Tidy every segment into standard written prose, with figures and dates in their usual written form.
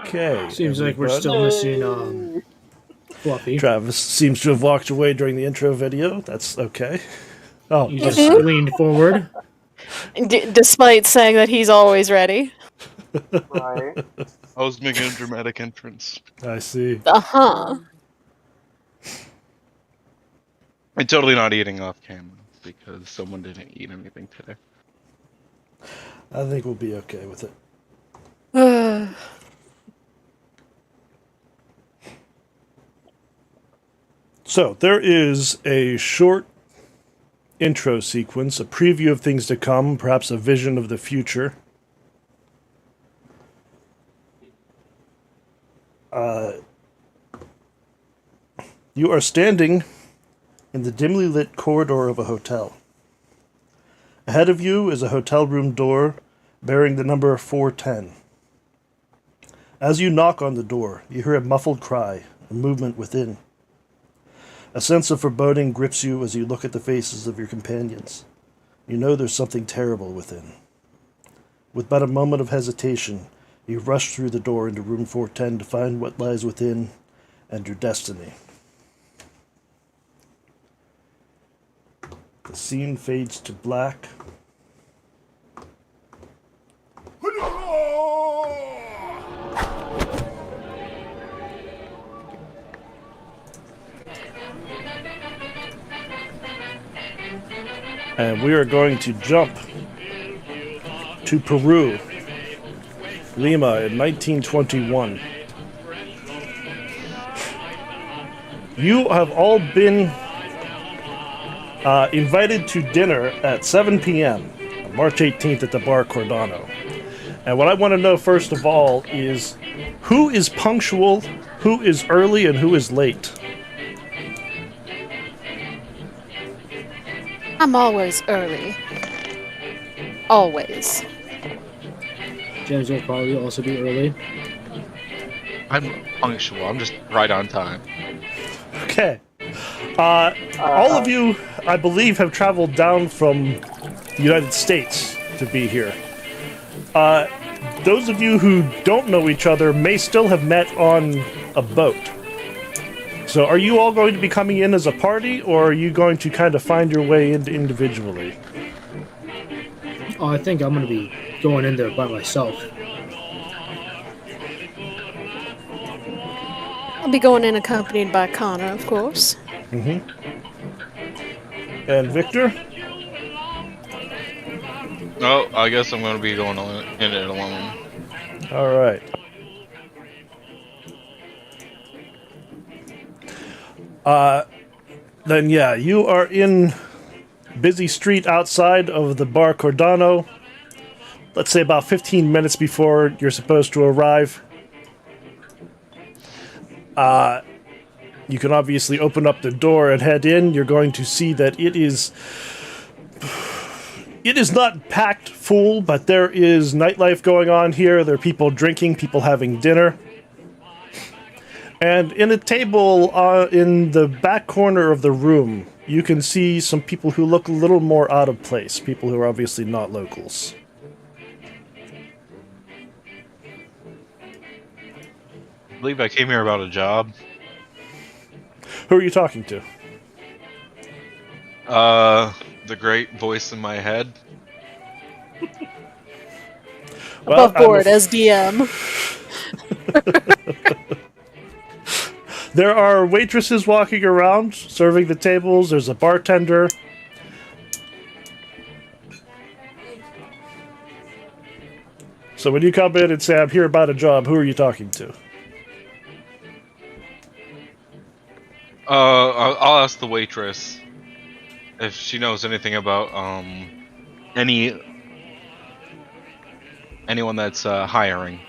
Okay. Seems like we're still missing Fluffy. Travis seems to have walked away during the intro video. That's okay. Oh, He just leaned forward. Despite saying that he's always ready. Right. I was making a dramatic entrance. I see. Uh-huh. I'm totally not eating off camera because someone didn't eat anything today. I think we'll be okay with it. So, there is a short intro sequence, a preview of things to come, perhaps a vision of the future. You are standing in the dimly lit corridor of a hotel. Ahead of you is a hotel room door bearing the number 410. As you knock on the door, you hear a muffled cry, a movement within. A sense of foreboding grips you as you look at the faces of your companions. You know there's something terrible within. With but a moment of hesitation, you rush through the door into room 410 to find what lies within and your destiny. The scene fades to black. And we are going to jump to Peru, Lima in 1921. You have all been invited to dinner at 7 p.m. on March 18th at the Bar Cordano. And what I want to know first of all is who is punctual, who is early, and who is late? I'm always early. Always. James will probably also be early. I'm punctual. I'm just right on time. Okay. All of you, I believe, have traveled down from the United States to be here. Those of you who don't know each other may still have met on a boat. So are you all going to be coming in as a party, or are you going to kind of find your way in individually? Oh, I think I'm going to be going in there by myself. I'll be going in accompanied by Connor, of course. Mm-hmm. And Victor? No, I guess I'm going to be going in it alone. All right. Then yeah, you are in busy street outside of the Bar Cordano. Let's say about 15 minutes before you're supposed to arrive. You can obviously open up the door and head in. You're going to see that it is not packed full, but there is nightlife going on here. There are people drinking, people having dinner. And in a table in the back corner of the room, you can see some people who look a little more out of place, people who are obviously not locals. I believe I came here about a job. Who are you talking to? The great voice in my head. Above board as DM. There are waitresses walking around, serving the tables. There's a bartender. So when you come in and say, I'm here about a job, who are you talking to? I'll ask the waitress if she knows anything about anyone that's hiring.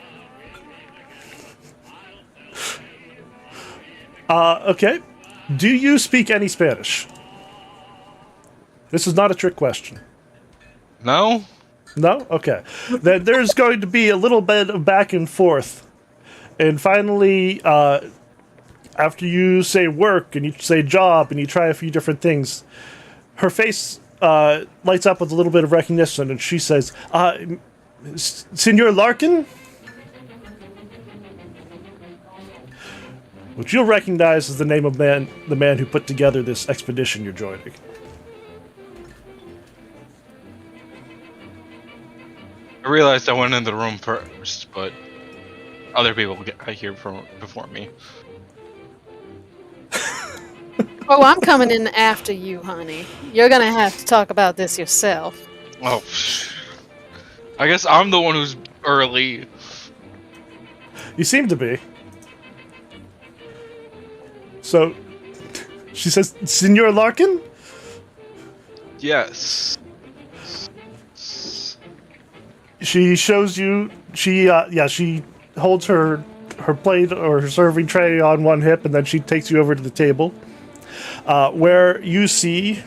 Okay. Do you speak any Spanish? This is not a trick question. No? No? Okay. Then there's going to be a little bit of back and forth. And finally, after you say work and you say job and you try a few different things, her face lights up with a little bit of recognition and she says, Senor Larkin? which you'll recognize as the name of the man who put together this expedition you're joining. I realized I went in the room first, but other people get here before me. Oh, I'm coming in after you, honey. You're gonna have to talk about this yourself. Oh, I guess I'm the one who's early. You seem to be. So, she says, Senor Larkin? Yes. She shows you, she holds her plate or her serving tray on one hip, and then she takes you over to the table, where you see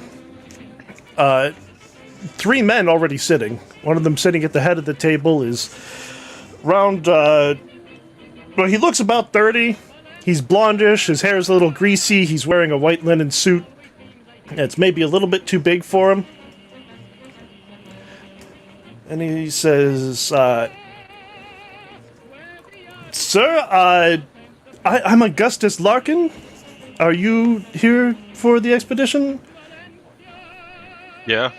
three men already sitting. One of them sitting at the head of the table is round, well, he looks about 30. He's blondish, his hair is a little greasy, he's wearing a white linen suit. It's maybe a little bit too big for him. And he says, Sir, I'm Augustus Larkin. Are you here for the expedition? Yeah.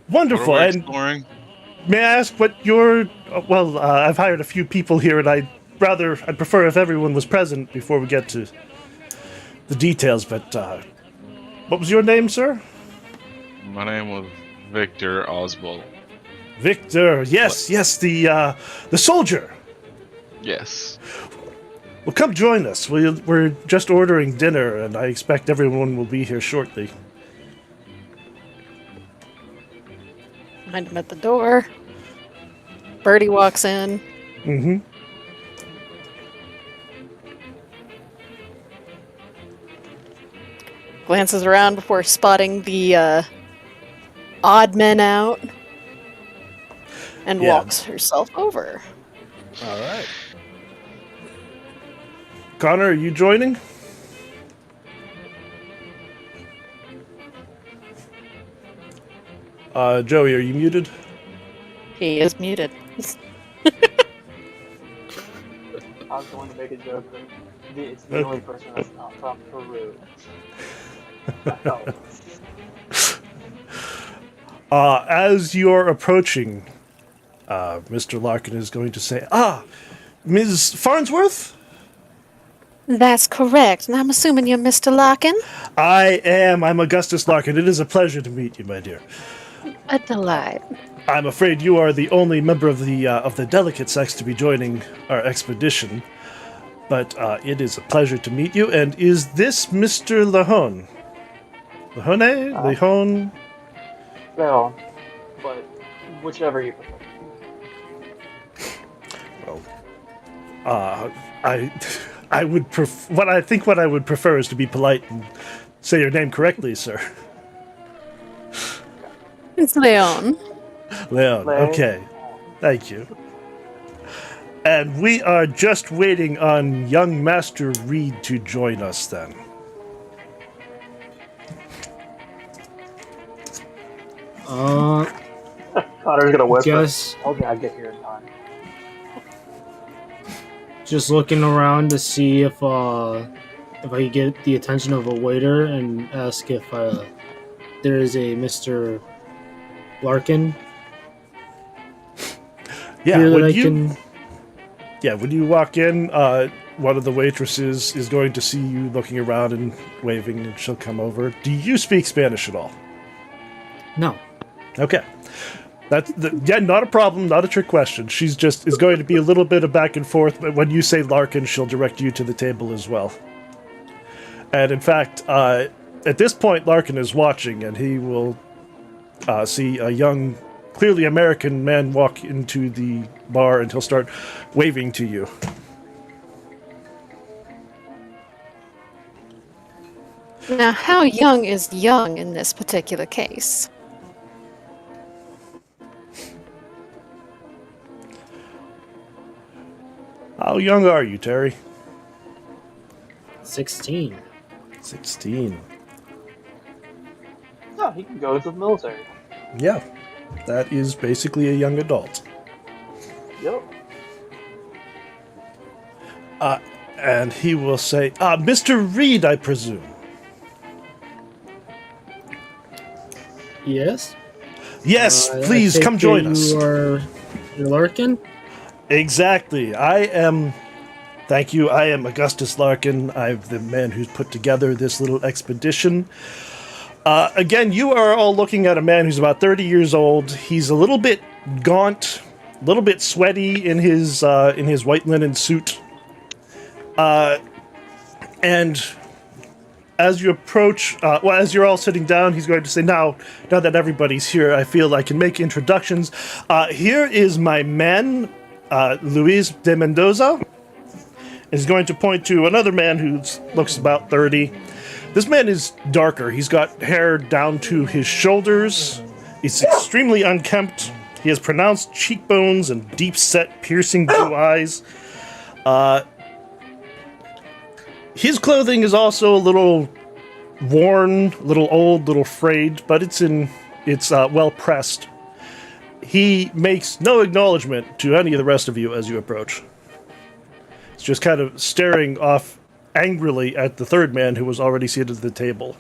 Wonderful. What are we And exploring? may I ask what your... Well, I've hired a few people here, and I'd prefer if everyone was present before we get to the details, but what was your name, sir? My name was Victor Oswald. Victor, yes, the soldier. Yes. Well, come join us. We're just ordering dinner, and I expect everyone will be here shortly. Find him at the door. Birdie walks in. Mm-hmm. Glances around before spotting the odd men out. And Yeah. walks herself over. All right. Connor, are you joining? Joey, are you muted? He is muted. I was going to make a joke, but it's the only person that's not from Peru. As you're approaching, Mr. Larkin is going to say, Ms. Farnsworth? That's correct. And I'm assuming you're Mr. Larkin? I am. I'm Augustus Larkin. It is a pleasure to meet you, my dear. A delight. I'm afraid you are the only member of the delicate sex to be joining our expedition, but it is a pleasure to meet you. And is this Mr. Lahone? Lahone? Lahone? Well, but whichever you prefer. Well, I would what I would prefer is to be polite and say your name correctly, sir. It's Leon. Leon. Okay. Thank you. And we are just waiting on young Master Reed to join us then. Connor's gonna whisper. Guess Okay, I get here in time. just looking around to see if I could get the attention of a waiter and ask if there is a Mr. Larkin. Yeah, here that when I you can. when you walk in, one of the waitresses is going to see you looking around and waving, and she'll come over. Do you speak Spanish at all? No. Okay. Not a problem, not a trick question. She's just is going to be a little bit of back and forth, but when you say Larkin, she'll direct you to the table as well. And in fact, at this point, Larkin is watching, and he will see a young, clearly American man walk into the bar, and he'll start waving to you. Now, how young is young in this particular case? How young are you, Terry? 16. 16. No, he can go into the military. Yeah, that is basically a young adult. Yep. And he will say, Mr. Reed, I presume. Yes. Yes, I please take come it join us. You're Larkin. Exactly. Thank you. I am Augustus Larkin. I'm the man who's put together this little expedition. Again, you are all looking at a man who's about 30 years old. He's a little bit gaunt, a little bit sweaty in his white linen suit. And as you approach, as you're all sitting down, he's going to say, now that everybody's here, I feel I can make introductions. Here is my man, Luis de Mendoza. Is going to point to another man who looks about 30. This man is darker. He's got hair down to his shoulders. He's extremely unkempt. He has pronounced cheekbones and deep-set, piercing blue eyes. His clothing is also a little worn, a little old, a little frayed, but it's well pressed. He makes no acknowledgement to any of the rest of you as you approach. He's just kind of staring off angrily at the third man who was already seated at the table.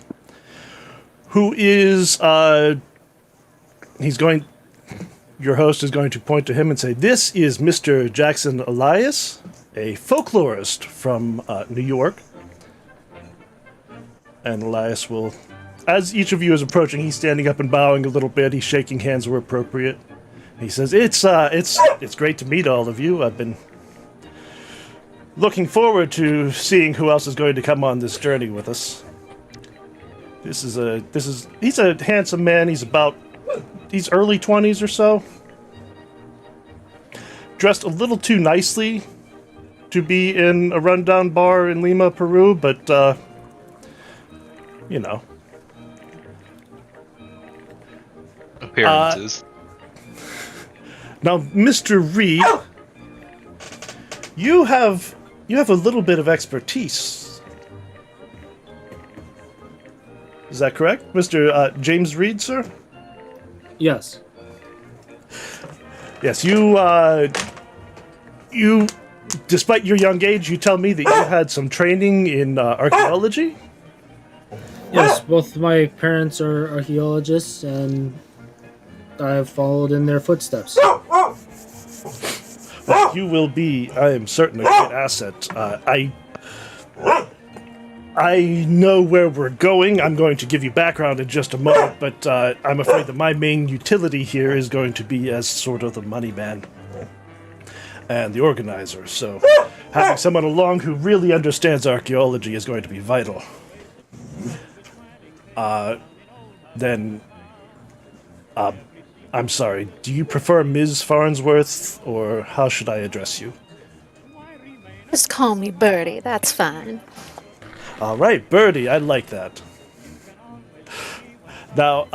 Who is, your host is going to point to him and say, this is Mr. Jackson Elias, a folklorist from New York. And Elias will, as each of you is approaching, he's standing up and bowing a little bit. He's shaking hands where appropriate. He says, it's great to meet all of you. I've been looking forward to seeing who else is going to come on this journey with us. He's a handsome man. He's early 20s or so. Dressed a little too nicely to be in a rundown bar in Lima, Peru, but, you know. Appearances. Now, Mr. Reed, you have a little bit of expertise. Is that correct? Mr. James Reed, sir? Yes. Yes, you, despite your young age, you tell me that you had some training in archaeology? Yes, both my parents are archaeologists, and I have followed in their footsteps. Well, you will be, I am certain, a great asset. I know where we're going. I'm going to give you background in just a moment, but I'm afraid that my main utility here is going to be as sort of the money man and the organizer. So having someone along who really understands archaeology is going to be vital. I'm sorry, do you prefer Ms. Farnsworth, or how should I address you? Just call me Birdie. That's fine. All right, Birdie, I like that. Now,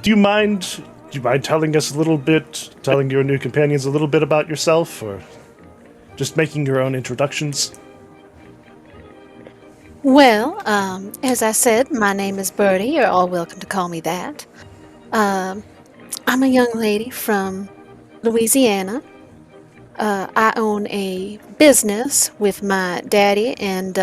do you mind telling us a little bit, telling your new companions a little bit about yourself, or just making your own introductions? Well, as I said, my name is Birdie. You're all welcome to call me that. I'm a young lady from Louisiana. I own a business with my daddy, and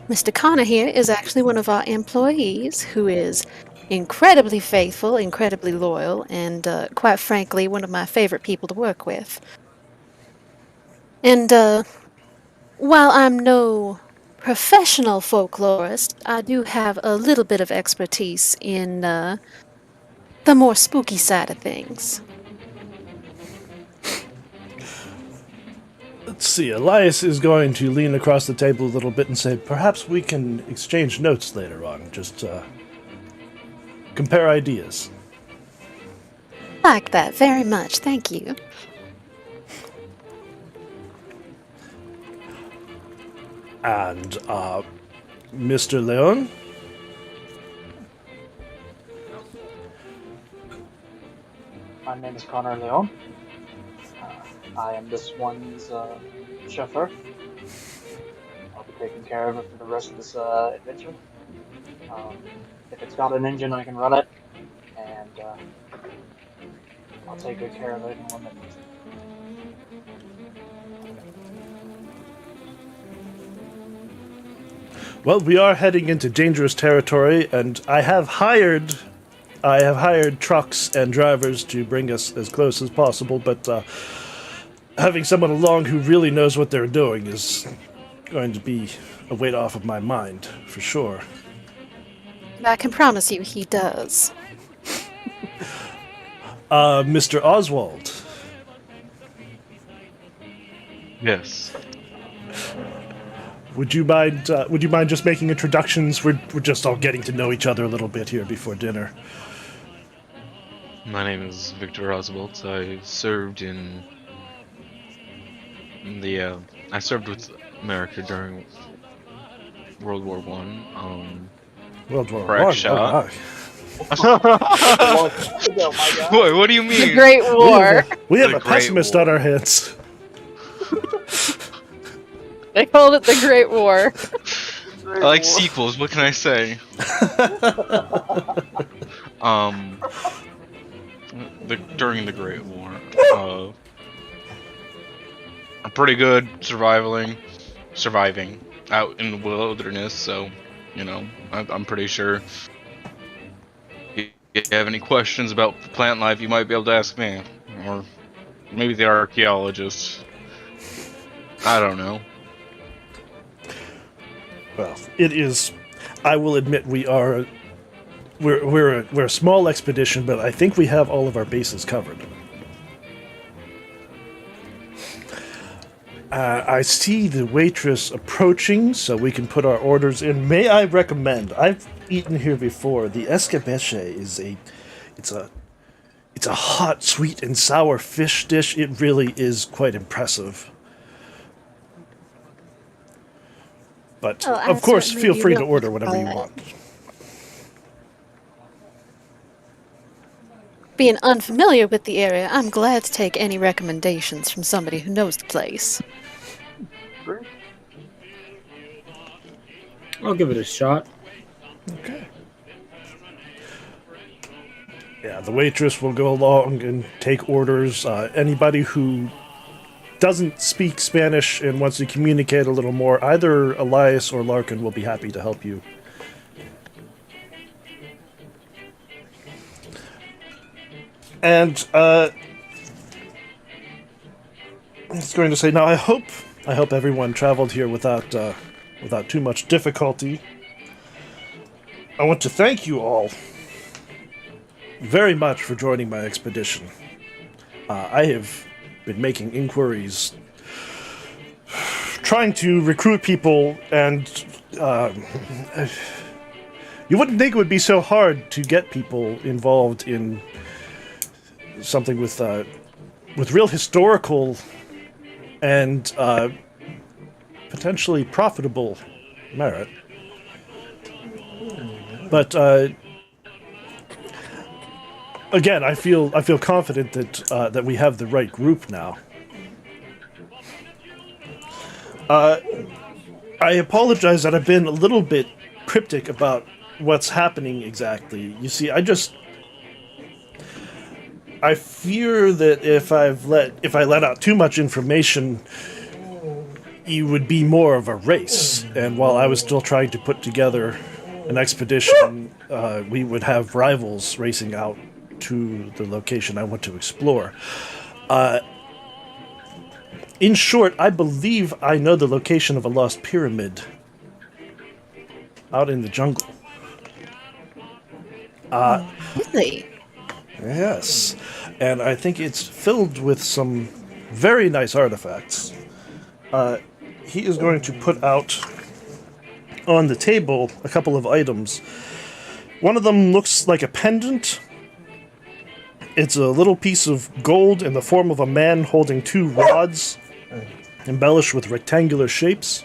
Mr. Connor here is actually one of our employees who is incredibly faithful, incredibly loyal, and quite frankly, one of my favorite people to work with. And while I'm no professional folklorist, I do have a little bit of expertise in the more spooky side of things. Let's see, Elias is going to lean across the table a little bit and say, perhaps we can exchange notes later on, just compare ideas. Like that very much, thank you. And, Mr. Leon? My name is Connor Leon. I am this one's chauffeur. I'll be taking care of it for the rest of this adventure. If it's got an engine, I can run it, and I'll take good care of anyone that needs Well, we are heading into dangerous territory, and I have hired trucks and drivers to bring us as close as possible, but having someone along who really knows what they're doing is going to be a weight off of my mind, for sure. I can promise you he does. Mr. Oswald. Yes. Would you mind just making introductions? We're just all getting to know each other a little bit here before dinner. My name is Victor Oswald. I served in the I served with America during World War One. World War Crack One. shot. Oh, Boy, what do you The mean? Great War. We have The a Great pessimist War. on our hands. They called it the Great War. I like sequels. What can I say? During the Great War, I'm pretty good surviving out in the wilderness. So, you know, I'm pretty sure. If you have any questions about plant life, you might be able to ask me, or maybe the archaeologist. I don't know. Well, it is. I will admit we're a small expedition, but I think we have all of our bases covered. I see the waitress approaching, so we can put our orders in. May I recommend? I've eaten here before. The escabeche is it's a hot, sweet, and sour fish dish. It really is quite impressive. But Oh, I of course, certainly feel be free to willing order to whatever try you it. want. Being unfamiliar with the area, I'm glad to take any recommendations from somebody who knows the place. I'll give it a shot. Okay. Yeah, the waitress will go along and take orders. Anybody who doesn't speak Spanish and wants to communicate a little more, either Elias or Larkin will be happy to help you. And I was going to say, now I hope everyone traveled here without too much difficulty. I want to thank you all very much for joining my expedition. I have been making inquiries, trying to recruit people, and you wouldn't think it would be so hard to get people involved in something with real historical and potentially profitable merit. But again, I feel confident that we have the right group now. I apologize that I've been a little bit cryptic about what's happening exactly. You see, I fear that if I let out too much information, it would be more of a race. And while I was still trying to put together an expedition, we would have rivals racing out to the location I want to explore. In short, I believe I know the location of a lost pyramid out in the jungle. Really? Yes, and I think it's filled with some very nice artifacts. He is going to put out on the table a couple of items. One of them looks like a pendant. It's a little piece of gold in the form of a man holding two rods, embellished with rectangular shapes.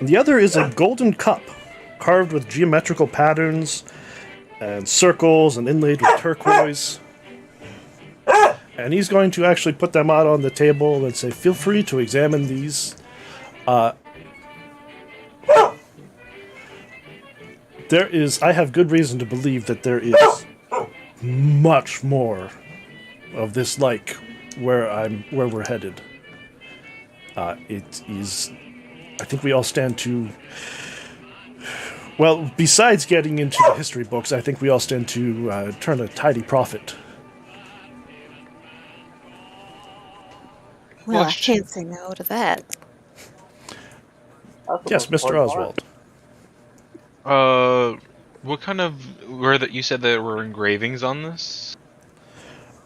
And the other is a golden cup, carved with geometrical patterns and circles and inlaid with turquoise. And he's going to actually put them out on the table and say, feel free to examine these. I have good reason to believe that there is much more of this like where we're headed. It is I think we all stand to... Well, besides getting into the history books, I think we all stand to turn a tidy profit. Well, I Question. can't say no to that. That's the Yes, most Mr. important Oswald. What kind of were that? You said there were engravings on this.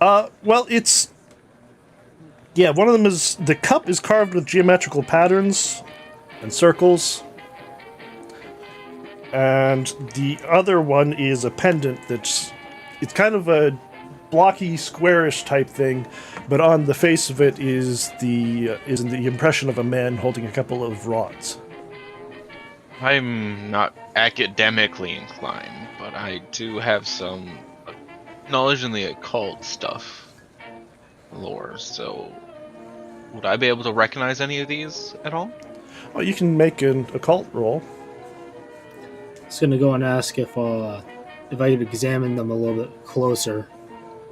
Well, it's... Yeah, one of them is... The cup is carved with geometrical patterns and circles. And the other one is a pendant that's... It's kind of a blocky, squarish type thing, but on the face of it is the impression of a man holding a couple of rods. I'm not academically inclined, but I do have some knowledge in the occult stuff, lore. So, would I be able to recognize any of these at all? Well, you can make an occult roll. Just gonna go and ask if I could examine them a little bit closer.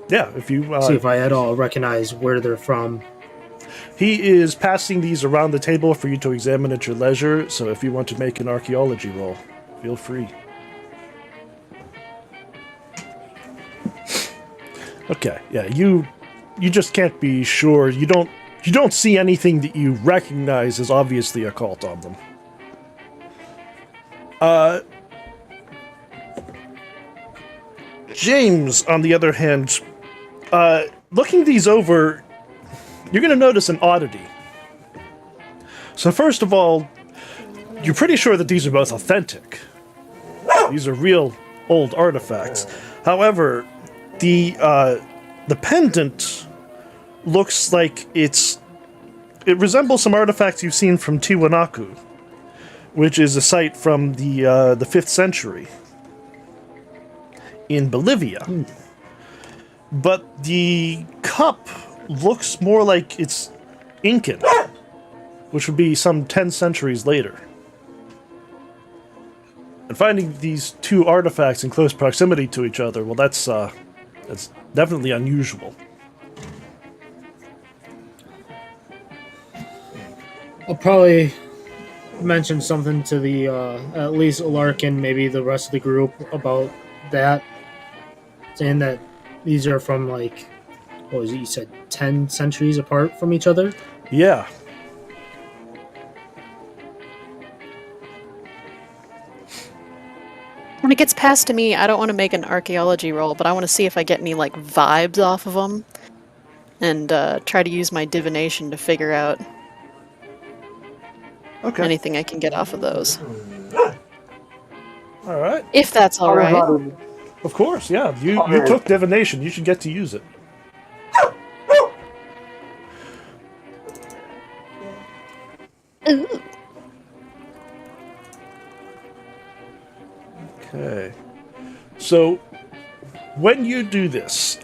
Yeah, if you... See if I at all recognize where they're from. He is passing these around the table for you to examine at your leisure, so if you want to make an archaeology roll, feel free. Okay, yeah, you just can't be sure. You don't see anything that you recognize as obviously occult on them. James, on the other hand, looking these over, you're going to notice an oddity. So first of all, you're pretty sure that these are both authentic. These are real old artifacts. However, the pendant looks like it resembles some artifacts you've seen from Tiwanaku, which is a site from the 5th century in Bolivia. But the cup looks more like it's Incan, which would be some 10 centuries later. And finding these two artifacts in close proximity to each other, well, that's definitely unusual. I'll probably mention something to the at least Larkin, maybe the rest of the group about that, saying that these are from like, what was it? You said 10 centuries apart from each other. Yeah. When it gets past to me, I don't want to make an archaeology roll, but I want to see if I get any like vibes off of them, and try to use my divination to figure out Okay. anything I can get off of those. All right. If that's all right. Of course, yeah. You took divination. You should get to use it. Ooh. Okay. So, when you do this,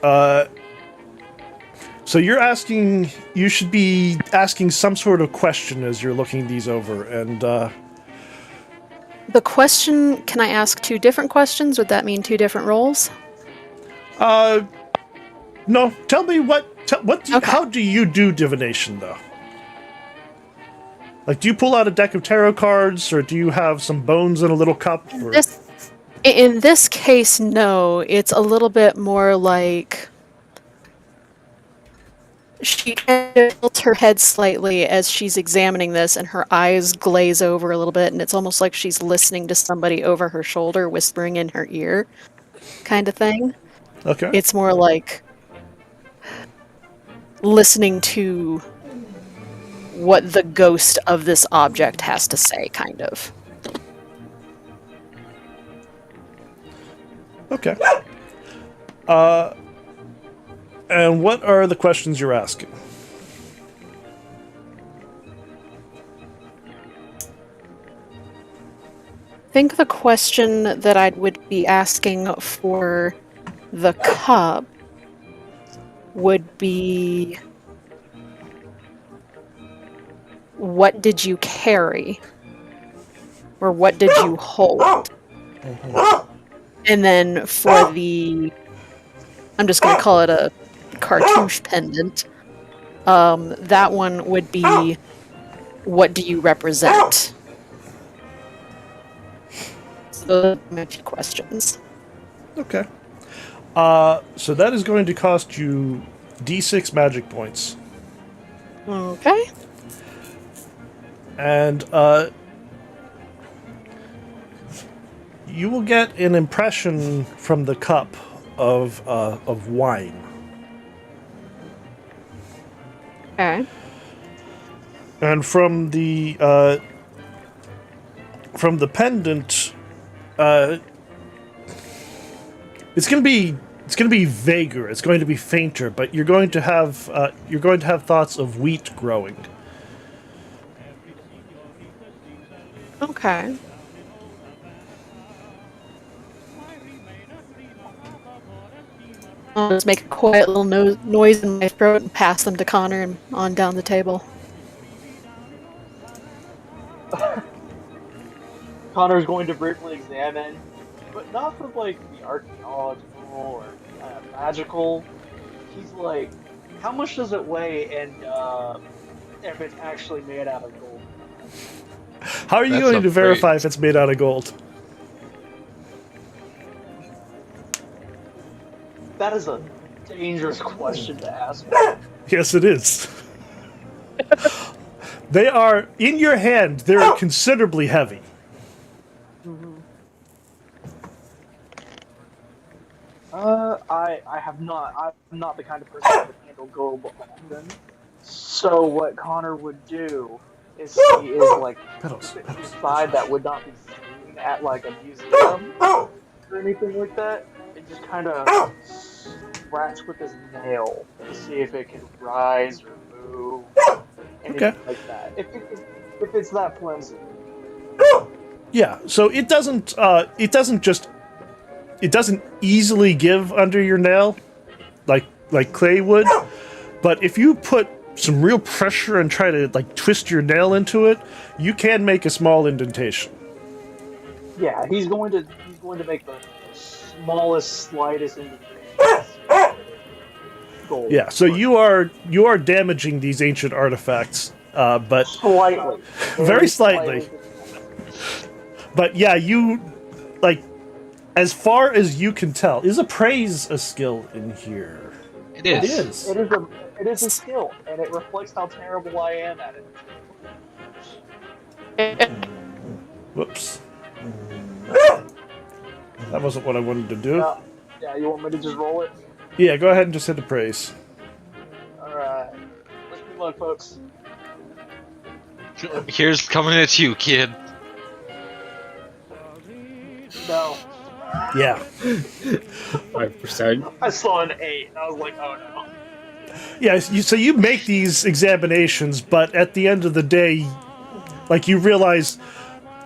so you should be asking some sort of question as you're looking these over, and, The question, can I ask two different questions? Would that mean two different roles? no, tell me Okay. how do you do divination, though? Like, do you pull out a deck of tarot cards, or do you have some bones in a little cup? Or... In this case, no. It's a little bit more like she tilts her head slightly as she's examining this, and her eyes glaze over a little bit, and it's almost like she's listening to somebody over her shoulder whispering in her ear, kind of thing. Okay. It's more like listening to what the ghost of this object has to say, kind of. Okay. And what are the questions you're asking? I think the question that I would be asking for the cup would be, what did you carry? Or what did you hold? And then for the, I'm just going to call it a cartouche pendant, that one would be, what do you represent? So those are my two questions. Okay. So that is going to cost you D6 magic points. Okay. And you will get an impression from the cup of wine. Okay. And from the pendant, it's going to be vaguer. It's going to be fainter, but you're going to have thoughts of wheat growing. Okay. I'll just make a quiet little noise in my throat and pass them to Connor and on down the table. Connor's going to briefly examine, but not from like the archaeological or magical. He's like, how much does it weigh, and if it's actually made out of gold? How are you going to verify if it's made out of gold? That is a dangerous question to ask. Yes, it is. They are in your hand. They're considerably heavy. I have not. I'm not the kind of person that would handle gold often. So what Connor would do is he is like side that would not be seen at like a museum or anything like that, and just kind of scratch with his nail to see if it can rise or move, anything like that. If it's that flimsy. Yeah. So it doesn't easily give under your nail, like clay would. But if you put some real pressure and try to like twist your nail into it, you can make a small indentation. Yeah, he's going to make the smallest, slightest indentation. Gold. Yeah. So you are damaging these ancient artifacts, but slightly, very slightly. But yeah, you like. As far as you can tell, is appraise a skill in here? It is. It is a skill, and it reflects how terrible I am at it. Whoops. That wasn't what I wanted to do. Yeah, you want me to just roll it? Yeah, go ahead and just hit appraise. Alright. Let's move on, folks. Here's coming at you, kid. No. Yeah. 5%. I saw an 8, and I was like, oh no. Yeah, so you make these examinations, but at the end of the day, like, you realize,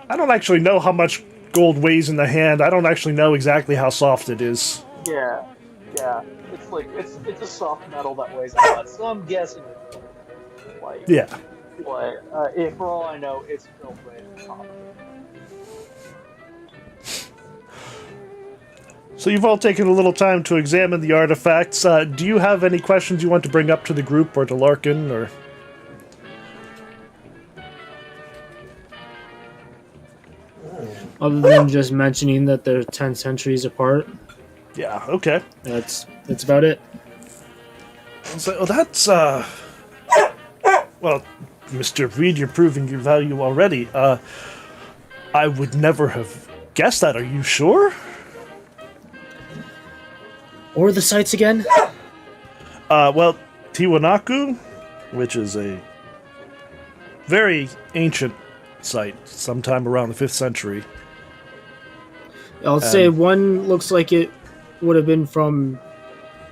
I don't actually know how much gold weighs in the hand. I don't actually know exactly how soft it is. Yeah. It's like, it's a soft metal that weighs a lot, so I'm guessing it's like... Yeah. But, if for all I know, it's filled with copper. So you've all taken a little time to examine the artifacts. Do you have any questions you want to bring up to the group or to Larkin, or... Other than just mentioning that they're 10 centuries apart. Yeah, okay. That's about it. So that's, well, Mr. Reed, you're proving your value already. I would never have guessed that. Are you sure? Or the sites again? Well, Tiwanaku, which is a very ancient site, sometime around the 5th century. I'll say one looks like it would have been from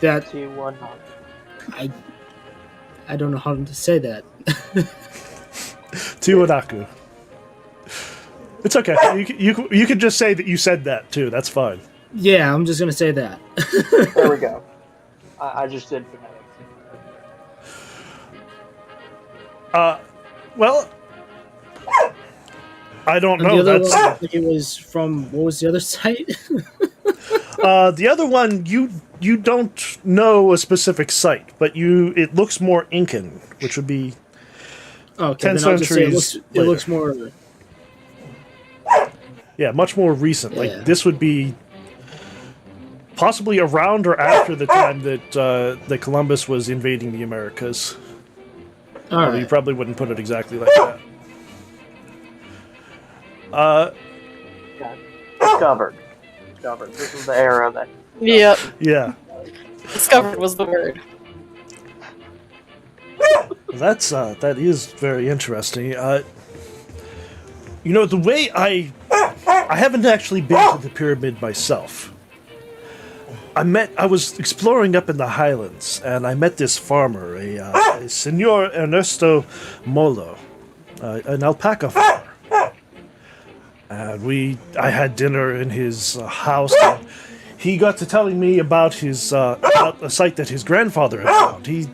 that... T1. I don't know how to say that. Tiwanaku. It's okay. You can just say that you said that, too. That's fine. Yeah, I'm just going to say that. There we go. I just did phonetics. Well, I don't know. The other That's one, I think it was from, what was the other site? the other one. You don't know a specific site, but it looks more Incan, which would be Okay, 10 then I'll just say centuries it looks more. Yeah, much more recent. Yeah. Like, this would be possibly around or after the time that Columbus was invading the Americas. All Although you right. probably wouldn't put it exactly like that. Yeah. Discovered. Discovered. This is the era that. Yep. Yeah. Discovered was the word. That is very interesting. You know, the way I haven't actually been to the pyramid myself. I was exploring up in the highlands, and I met this farmer, a Senor Ernesto Molo, an alpaca farmer. And I had dinner in his house. And he got to telling me about about a site that his grandfather had found. He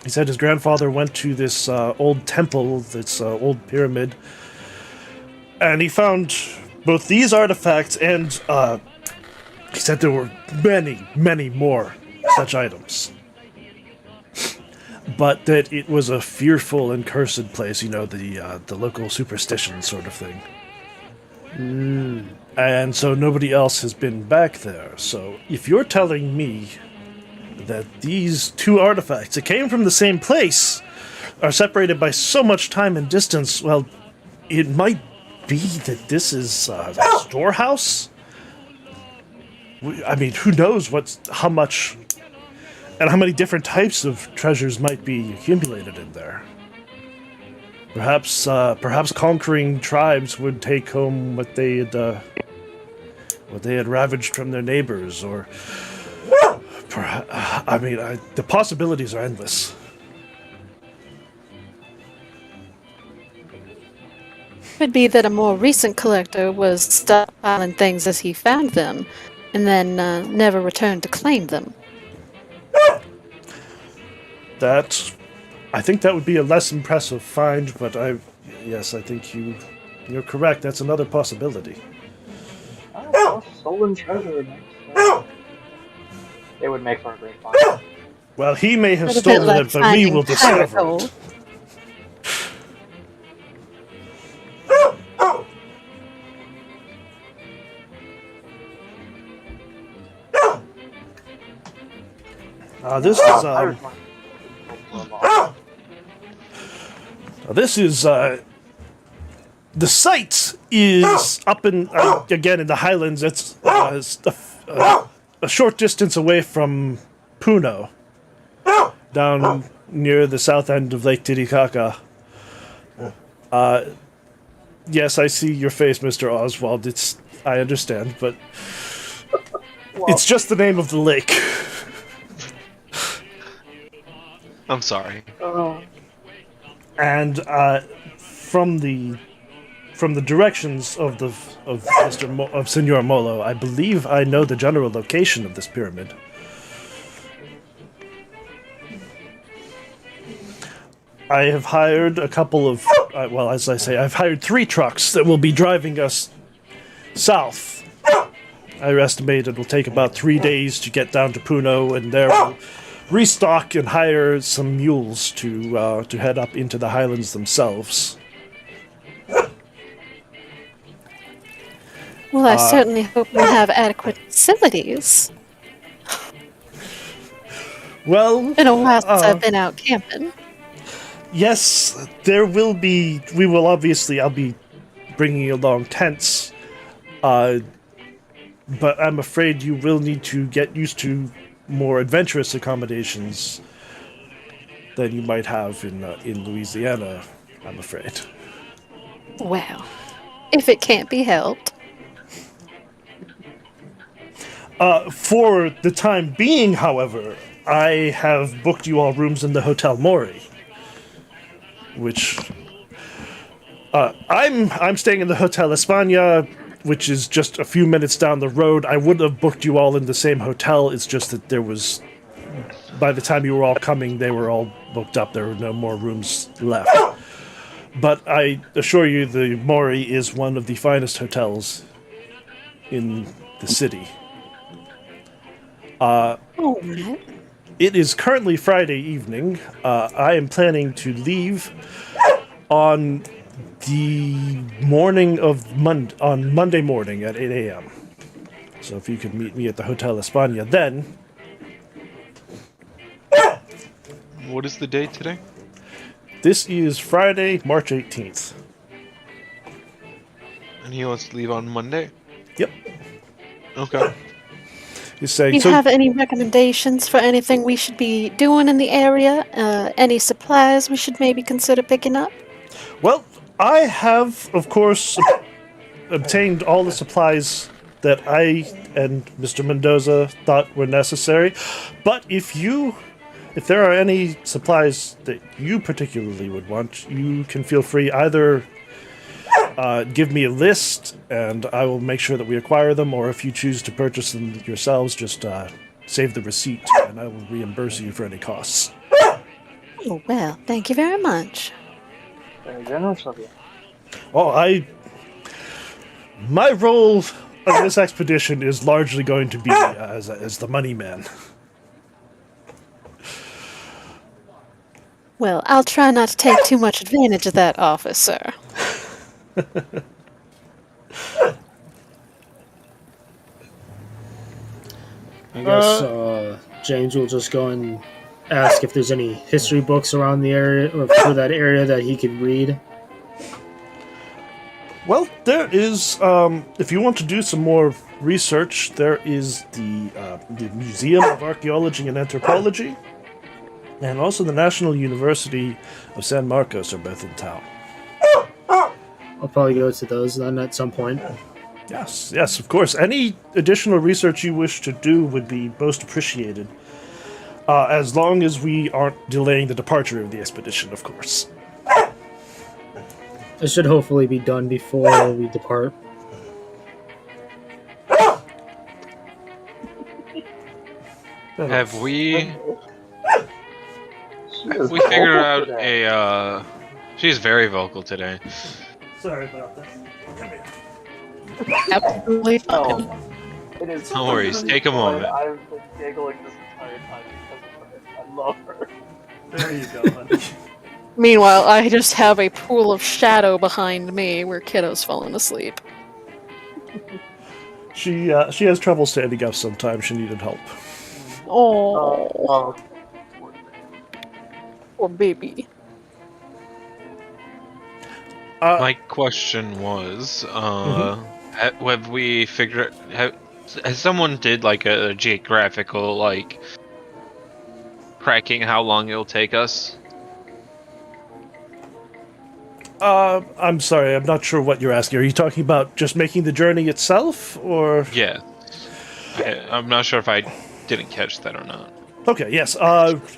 said his grandfather went to this old temple, this old pyramid, and he found both these artifacts and he said there were many, many more such items. But that it was a fearful and cursed place, you know, the local superstition sort of thing. And so nobody else has been back there. So if you're telling me that these two artifacts that came from the same place are separated by so much time and distance, well, it might be that this is a storehouse? I mean, who knows how much and how many different types of treasures might be accumulated in there. Perhaps conquering tribes would take home what they had ravaged from their neighbors, or the possibilities are endless. Could be that a more recent collector was stockpiling things as he found them, and then never returned to claim them. I think that would be a less impressive find, but yes, I think you're correct. That's another possibility. Oh, well, stolen treasure. It would make for a great find. Well, he may have But a bit stolen like it, but we finding will pirate discover gold. it. This is the site is up in again in the highlands. It's a short distance away from Puno, down near the south end of Lake Titicaca. Yes, I see your face, Mr. Oswald. I understand, but it's just the name of the lake. I'm sorry. And from the directions of Senor Molo, I believe I know the general location of this pyramid. I have hired a couple of, as I say, I've hired 3 trucks that will be driving us south. I estimate it will take about 3 days to get down to Puno, and there we'll restock and hire some mules to head up into the highlands themselves. Well, I certainly hope we have adequate facilities. Well, Been a while since I've been out camping. yes, there will be. I'll be bringing along tents, but I'm afraid you will need to get used to more adventurous accommodations than you might have in Louisiana, I'm afraid. Well, if it can't be helped. For the time being, however, I have booked you all rooms in the Hotel Mori, which I'm staying in the Hotel España, which is just a few minutes down the road. I would have booked you all in the same hotel. It's just that by the time you were all coming, they were all booked up. There were no more rooms left. But I assure you, the Mori is one of the finest hotels in the city. All right. It is currently Friday evening. I am planning to leave on the morning of on Monday morning at 8 a.m. So if you could meet me at the Hotel España then. What is the date today? This is Friday, March 18th. And he wants to leave on Monday? Yep. Okay. He's Do saying, you so, have any recommendations for anything we should be doing in the area? Any supplies we should maybe consider picking up? well, I have, of course, obtained all the supplies that I and Mr. Mendoza thought were necessary. But if there are any supplies that you particularly would want, you can feel free either give me a list and I will make sure that we acquire them, or if you choose to purchase them yourselves, just save the receipt and I will reimburse you for any costs. Oh, well, thank you very much. Very generous of you. Oh, my role on this expedition is largely going to be as the money man. Well, I'll try not to take too much advantage of that office, sir. I guess James will just go and ask if there's any history books around the area or for that area that he could read. Well, there is, if you want to do some more research, there is the Museum of Archaeology and Anthropology, and also the National University of San Marcos are both in town. I'll probably go to those then at some point. Yes, of course. Any additional research you wish to do would be most appreciated, as long as we aren't delaying the departure of the expedition, of course. It should hopefully be done before we depart. Have we She is figured vocal out today. She's very vocal today. Sorry about that. Come here. Absolutely fine. Oh, it is. No worries, take a moment. I've been giggling this entire time because of her. I love her. There you go, honey. Meanwhile, I just have a pool of shadow behind me where Kiddo's fallen asleep. She has trouble standing up sometimes. She needed help. Oh, poor baby. My question was, have we figured has someone did like a geographical like tracking how long it'll take us? I'm sorry, I'm not sure what you're asking. Are you talking about just making the journey itself, or? Yeah. I'm not sure if I didn't catch that or not. Okay, yes.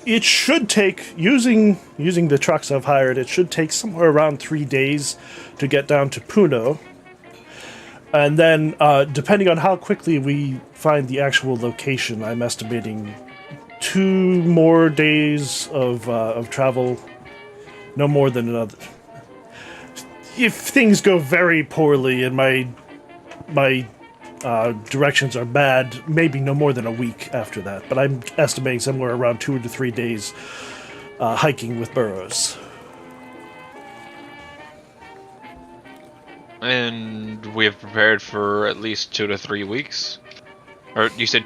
It should take, using the trucks I've hired, it should take somewhere around 3 days to get down to Puno. And then, depending on how quickly we find the actual location, I'm estimating 2 more days of travel. No more than another. If things go very poorly and my directions are bad, maybe no more than a week after that. But I'm estimating somewhere around 2 to 3 days hiking with burros. And we have prepared for at least 2 to 3 weeks? Or you said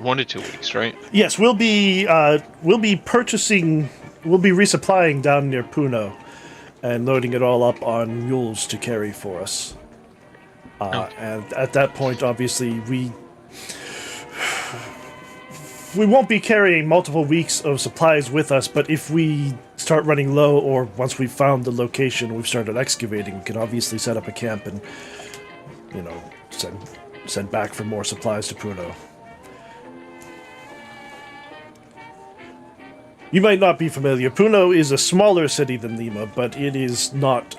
1 to 2 weeks, right? Yes, we'll be purchasing, we'll be resupplying down near Puno and loading it all up on mules to carry for us. And at that point, obviously, we won't be carrying multiple weeks of supplies with us, but if we start running low, or once we've found the location, we've started excavating, we can obviously set up a camp and, send back for more supplies to Puno. You might not be familiar. Puno is a smaller city than Lima, but it is not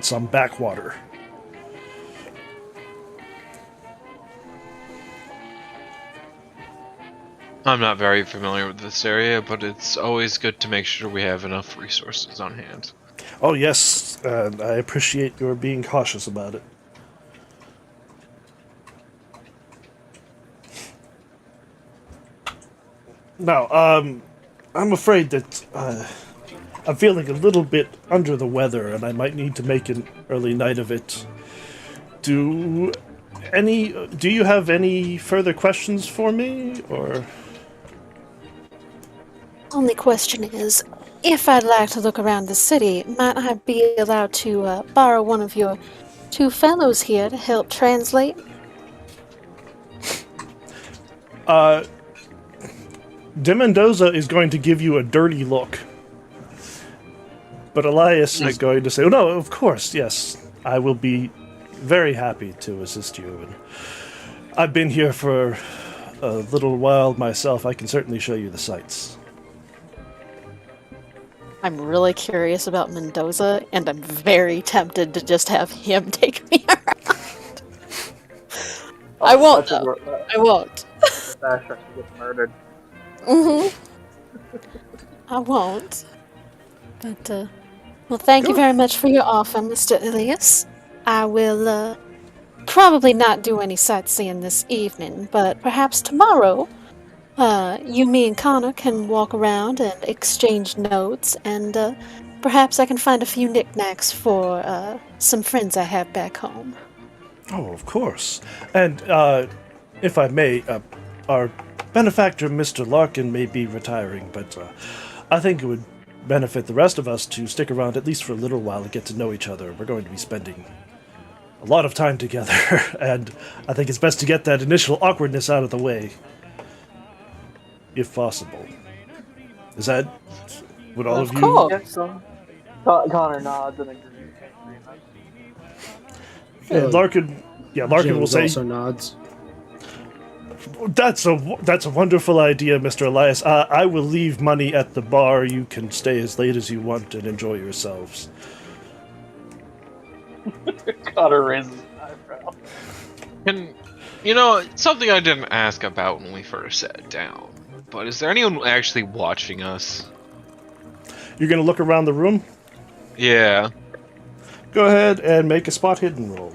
some backwater. I'm not very familiar with this area, but it's always good to make sure we have enough resources on hand. Oh yes, and I appreciate your being cautious about it. Now, I'm afraid that I'm feeling a little bit under the weather, and I might need to make an early night of it. Do you have any further questions for me, or? Only question is, if I'd like to look around the city, might I be allowed to borrow one of your two fellows here to help translate? De Mendoza is going to give you a dirty look. But Elias is going to say, oh, no, of course, yes. I will be very happy to assist you. And I've been here for a little while myself. I can certainly show you the sights. I'm really curious about Mendoza, and I'm very tempted to just have him take me around. I won't, though. I won't. Basher gets murdered. I won't. But, well, thank you very much for your offer, Mr. Elias. I will, probably not do any sightseeing this evening, but perhaps tomorrow, you, me, and Connor can walk around and exchange notes, and, perhaps I can find a few knickknacks for, some friends I have back home. Oh, of course. And, if I may, our benefactor, Mr. Larkin, may be retiring, but, I think it would benefit the rest of us to stick around at least for a little while and get to know each other. We're going to be spending a lot of time together, and I think it's best to get that initial awkwardness out of the way, if possible. Is that what all of you? Course. Yes, Connor nods and agrees. Larkin will James say, also nods. That's a wonderful idea, Mr. Elias. I will leave money at the bar. You can stay as late as you want and enjoy yourselves. Connor raises an eyebrow. And, you know, something I didn't ask about when we first sat down, but is there anyone actually watching us? You're going to look around the room? Yeah. Go ahead and make a spot hidden roll.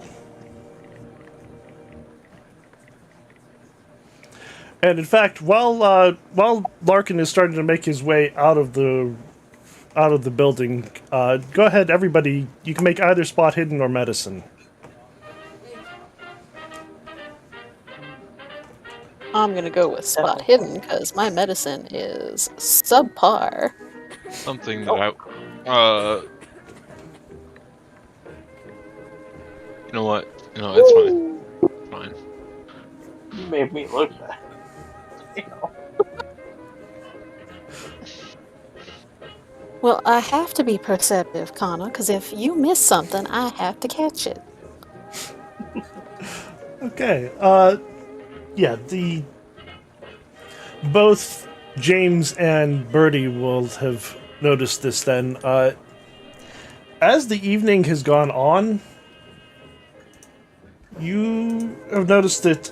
And in fact, while Larkin is starting to make his way out of the building, go ahead, everybody. You can make either spot hidden or medicine. I'm gonna go with spot hidden, because my medicine is subpar. Something that you know what? No, it's fine. It's fine. You made me look bad. You know. Well, I have to be perceptive, Connor, because if you miss something, I have to catch it. Okay. Both James and Bertie will have noticed this then. As the evening has gone on, you have noticed that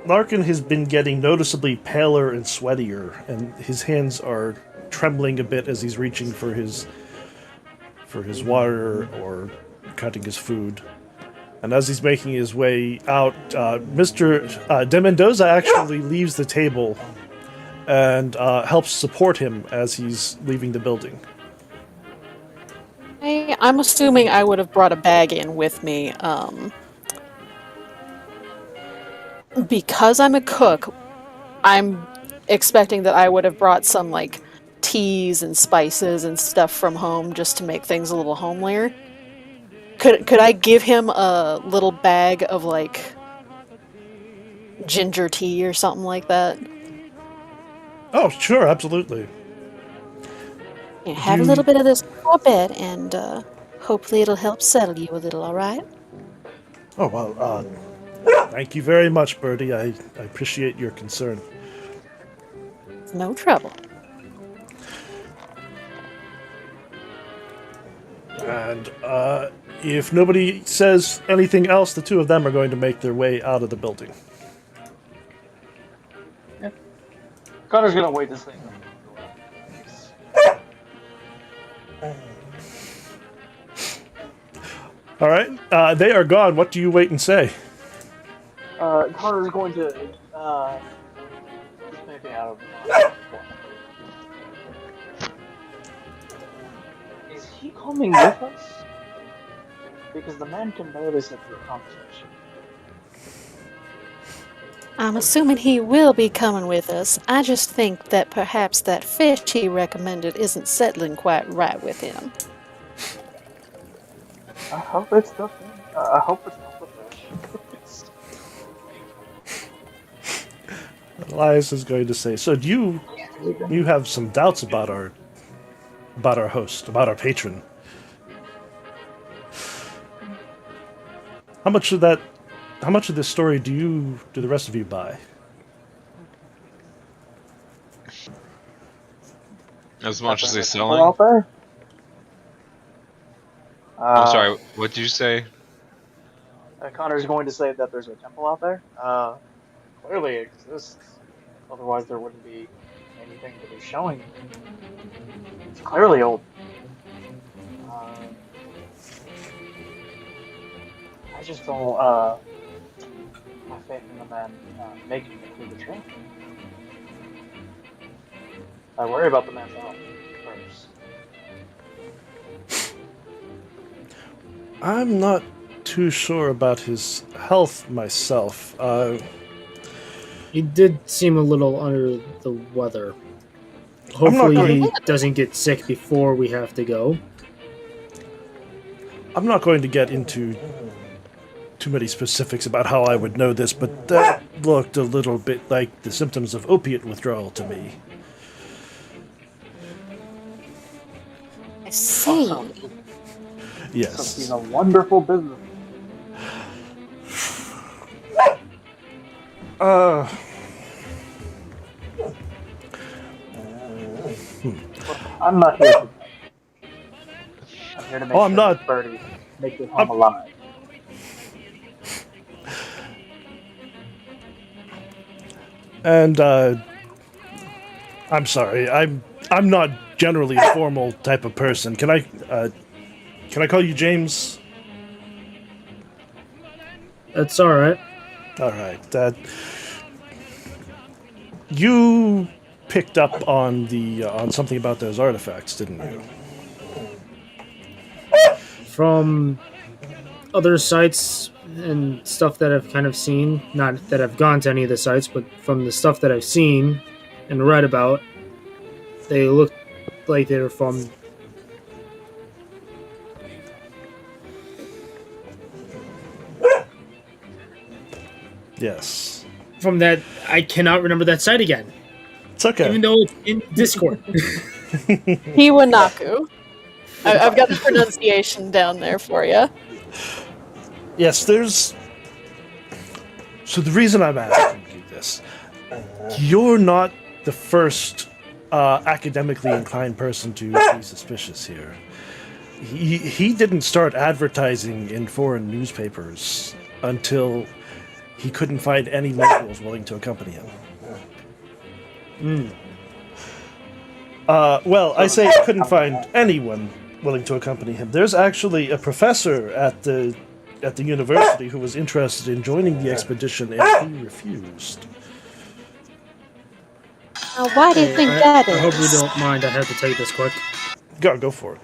Larkin has been getting noticeably paler and sweatier, and his hands are trembling a bit as he's reaching for his water or cutting his food. And as he's making his way out, Mr. De Mendoza actually leaves the table and helps support him as he's leaving the building. Hey, I'm assuming I would have brought a bag in with me, because I'm a cook. I'm expecting that I would have brought some, like, teas and spices and stuff from home just to make things a little homelier. Could I give him a little bag of, like, ginger tea or something like that? Oh, sure, absolutely. Yeah, have a little bit of this before bed, and hopefully it'll help settle you a little, alright? Oh, well, thank you very much, Bertie. I appreciate your concern. No trouble. And if nobody says anything else, the two of them are going to make their way out of the building. Yeah. Connor's gonna wait this thing. All right, they are gone. What do you wait and say? Connor's going to just anything out of Is he coming with us? Because the man can barely sit through a conversation. I'm assuming he will be coming with us. I just think that perhaps that fish he recommended isn't settling quite right with him. I hope it's the thing. I hope it's not the fish. Elias is going to say, so do you have some doubts about our host, about our patron? How much of this story do the rest of you buy? As much as he's Temple selling. out there? I'm sorry, what did you say? Connor's going to say that there's a temple out there. Clearly it exists. Otherwise there wouldn't be anything to be showing. It's clearly old. I just don't have faith in the man making it through the trip. I worry about the man's health first. I'm not too sure about his health myself. He did seem a little under the weather. Hopefully he doesn't get sick before we have to go. I'm not going to get into too many specifics about how I would know this, but that looked a little bit like the symptoms of opiate withdrawal to me. I see. Yes. He's a wonderful business. I'm not here to I'm here to make I'm not. Birdie make this home alive. And I'm sorry, I'm not generally a formal type of person. Can I call you James? That's all right. All right. You picked up on on something about those artifacts, didn't you? From other sites and stuff that I've kind of seen, not that I've gone to any of the sites, but from the stuff that I've seen and read about, they look like they're from Yes. from that. I cannot remember that site again, It's okay. even though it's in Discord. Hiwanaku. I've got the pronunciation down there for you. Yes, there's... So the reason I'm asking you this, you're not the first academically inclined person to be suspicious here. He didn't start advertising in foreign newspapers until he couldn't find any locals willing to accompany him. Well, I say couldn't find anyone willing to accompany him. There's actually a professor at the university who was interested in joining the expedition, and he refused. Now, why do you think that I hope you is? don't mind. I have to take this quick. Go for it.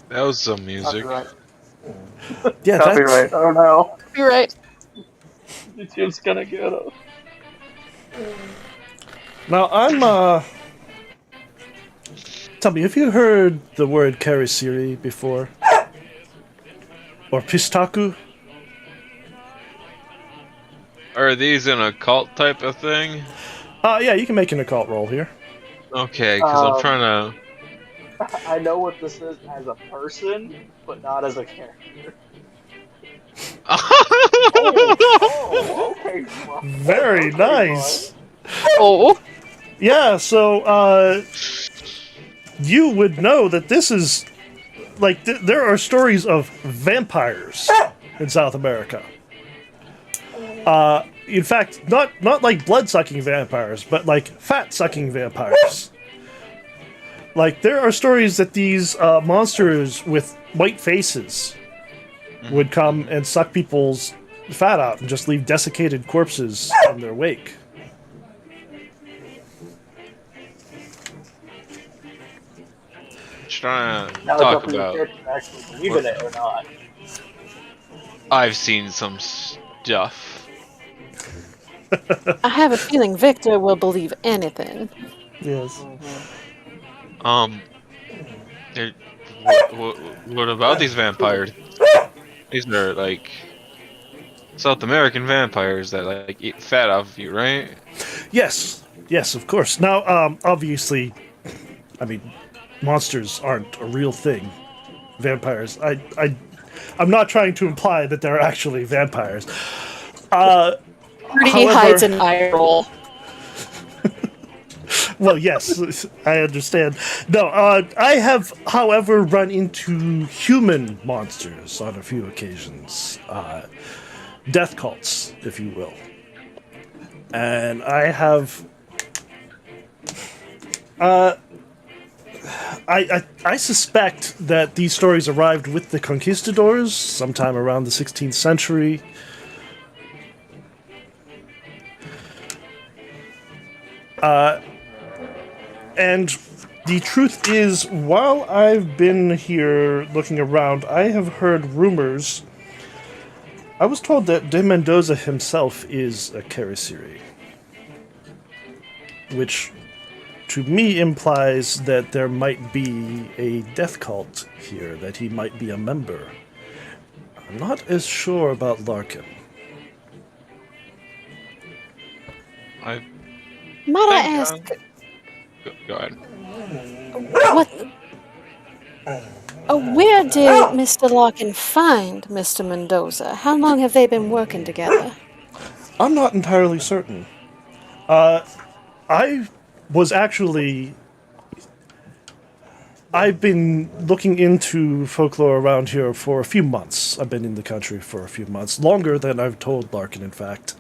That was some music. Copyright. Yeah, Copyright. Oh no. You're right. YouTube's gonna get us. Now I'm Tell me, have you heard the word karisiri before? Or pistaku? Are these an occult type of thing? Yeah, you can make an occult roll here. Okay, because I'm trying to... I know what this is as a person, but not as a character. Oh, okay. Well, Very nice. Oh. Yeah, so you would know that this is like there are stories of vampires in South America. In fact, not like blood-sucking vampires, but like fat-sucking vampires. Like there are stories that these monsters with white faces would come and suck people's fat out and just leave desiccated corpses in their wake. trying to Now it's talk up to your about. kid to actually believe in it or not. I've seen some stuff. I have a feeling Victor will believe anything. Yes. Um, it- what about these vampires? These are like South American vampires that like eat fat off of you, right? Yes. Yes, of course. Now, obviously, I mean, monsters aren't a real thing. Vampires. I'm not trying to imply that they're actually vampires. Bruni However- hides an eye roll. Well, yes, I understand. No, I have, however, run into human monsters on a few occasions. Death cults, if you will. And I have... I suspect that these stories arrived with the conquistadors sometime around the 16th century. And the truth is, while I've been here looking around, I have heard rumors. I was told that de Mendoza himself is a Karisiri, which to me implies that there might be a death cult here, that he might be a member. I'm not as sure about Larkin. I Might I think, ask, go ahead. what? Where did Mr. Larkin find Mr. Mendoza? How long have they been working together? I'm not entirely certain. I was actually... I've been looking into folklore around here for a few months. I've been in the country for a few months. Longer than I've told Larkin, in fact.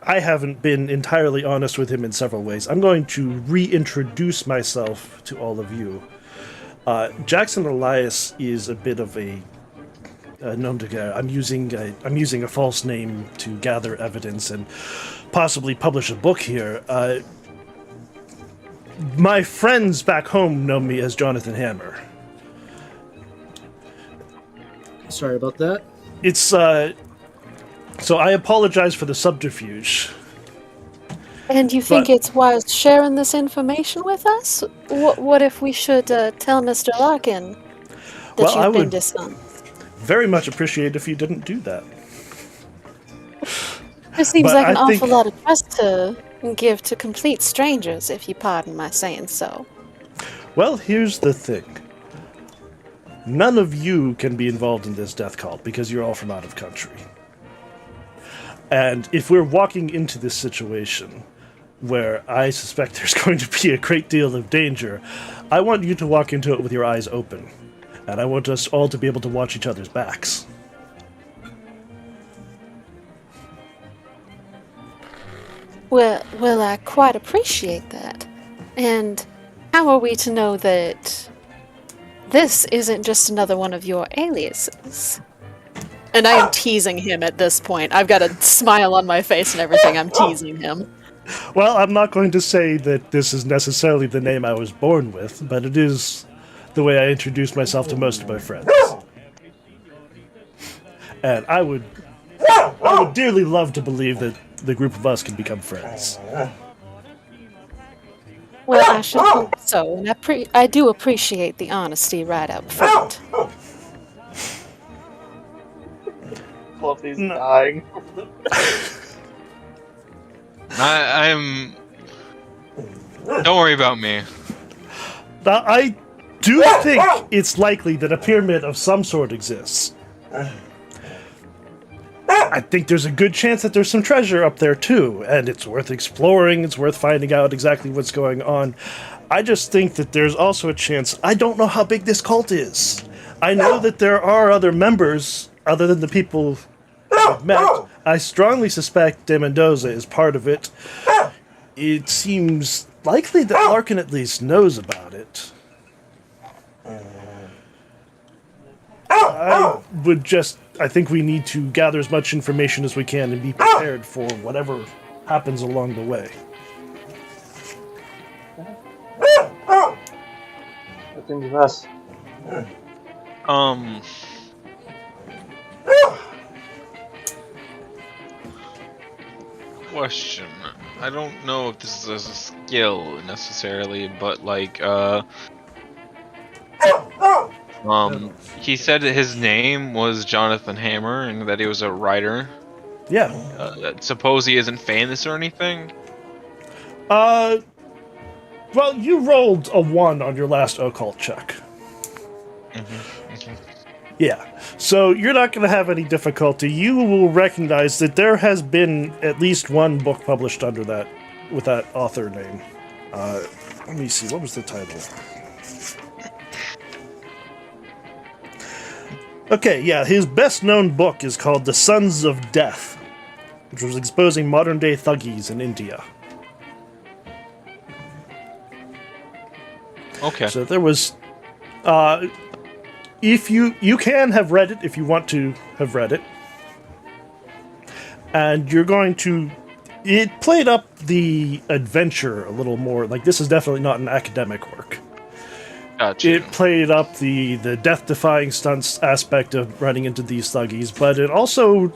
I haven't been entirely honest with him in several ways. I'm going to reintroduce myself to all of you. Jackson Elias is a bit of a nom de guerre. I'm using a false name to gather evidence and possibly publish a book here. My friends back home know me as Jonathan Hammer. Sorry about that. It's so I apologize for the subterfuge. And you think it's wise sharing this information with us? What if we should tell Mr. Larkin that Well, I you've been would- dishonest? Very much appreciate if you didn't do that. It seems but like an I awful think- lot of trust to give to complete strangers, if you pardon my saying so. Well, here's the thing. None of you can be involved in this death cult because you're all from out of country. And if we're walking into this situation where I suspect there's going to be a great deal of danger, I want you to walk into it with your eyes open. And I want us all to be able to watch each other's backs. Well, I quite appreciate that. And how are we to know that this isn't just another one of your aliases? And I am teasing him at this point. I've got a smile on my face and everything. I'm teasing him. Well, I'm not going to say that this is necessarily the name I was born with, but it is the way I introduce myself to most of my friends. And I would dearly love to believe that the group of us can become friends. Well, I should hope so, and I do appreciate the honesty right up front. Fluffy's dying. I'm. Don't worry about me. Now, I do think it's likely that a pyramid of some sort exists. I think there's a good chance that there's some treasure up there too, and it's worth exploring, it's worth finding out exactly what's going on. I just think that there's also a chance. I don't know how big this cult is. I know that there are other members other than the people I've met. I strongly suspect De Mendoza is part of it. It seems likely that Larkin at least knows about it. I think we need to gather as much information as we can and be prepared for whatever happens along the way. I think the best. Question. I don't know if this is a skill necessarily, but like, he said that his name was Jonathan Hammer and that he was a writer. Yeah. Suppose he isn't famous or anything? Well, you rolled a 1 on your last occult check. Okay. Yeah. So you're not going to have any difficulty. You will recognize that there has been at least one book published under that, with that author name. Let me see. What was the title? Okay, yeah. His best-known book is called The Sons of Death, which was exposing modern-day thuggies in India. Okay. So there was, if you can have read it if you want to have read it, and you're going to, it played up the adventure a little more. Like, this is definitely not an academic work. Gotcha. It played up the death-defying stunts aspect of running into these thuggies, but it also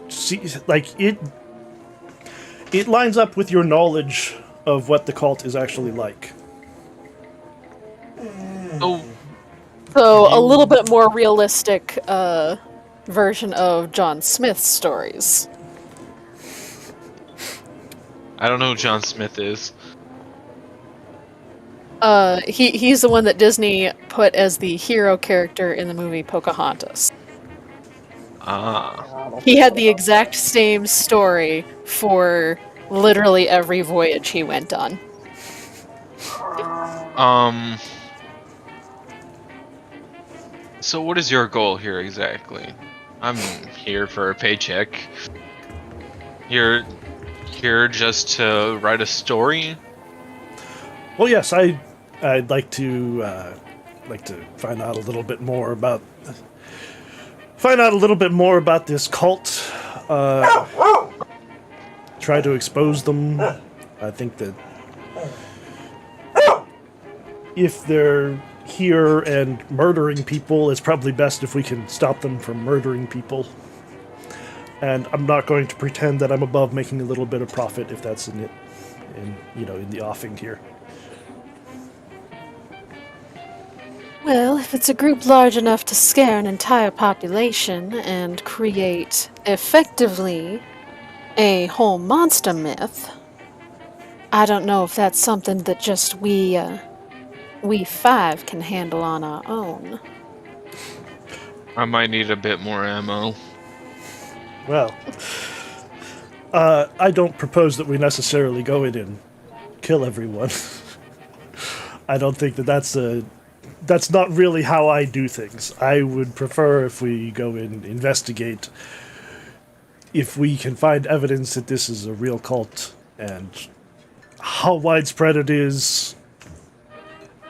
it lines up with your knowledge of what the cult is actually like. So a little bit more realistic version of John Smith's stories. I don't know who John Smith is. He's the one that Disney put as the hero character in the movie Pocahontas. He had the exact same story for literally every voyage he went on. So what is your goal here exactly? I'm here for a paycheck. You're here just to write a story? Well, yes, I'd like to find out a little bit more about this cult. Try to expose them. I think that if they're here and murdering people, it's probably best if we can stop them from murdering people. And I'm not going to pretend that I'm above making a little bit of profit if that's in the offing here. Well, if it's a group large enough to scare an entire population and create, effectively, a whole monster myth, I don't know if that's something that just we 5 can handle on our own. I might need a bit more ammo. Well, I don't propose that we necessarily go in and kill everyone. I don't think that's not really how I do things. I would prefer if we go in and investigate. If we can find evidence that this is a real cult and how widespread it is,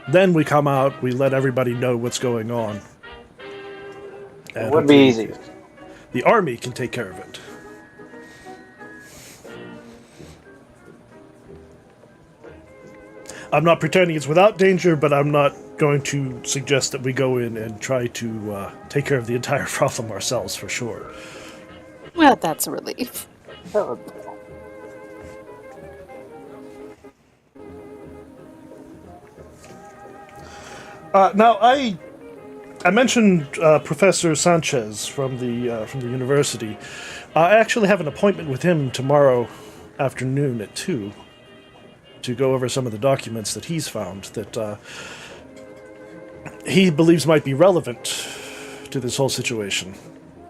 then we come out, we let everybody know what's going on. It would be easy. The army can take care of it. I'm not pretending it's without danger, but I'm not going to suggest that we go in and try to take care of the entire problem ourselves, for sure. Well, that's a relief. That would be cool. Now, I mentioned Professor Sanchez from the university. I actually have an appointment with him tomorrow afternoon at 2 to go over some of the documents that he's found that he believes might be relevant to this whole situation.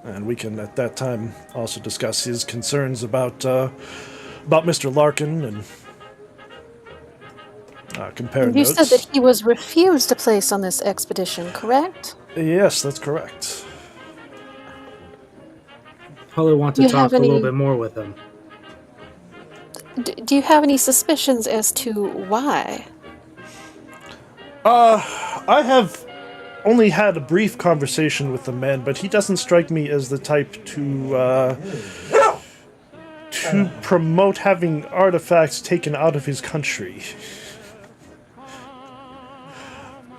And we can, at that time, also discuss his concerns about Mr. Larkin and compare You notes. said that he was refused a place on this expedition, correct? Yes, that's correct. Probably want to You talk have a little any- bit more with him. Do you have any suspicions as to why? I have only had a brief conversation with the man, but he doesn't strike me as the type to promote having artifacts taken out of his country.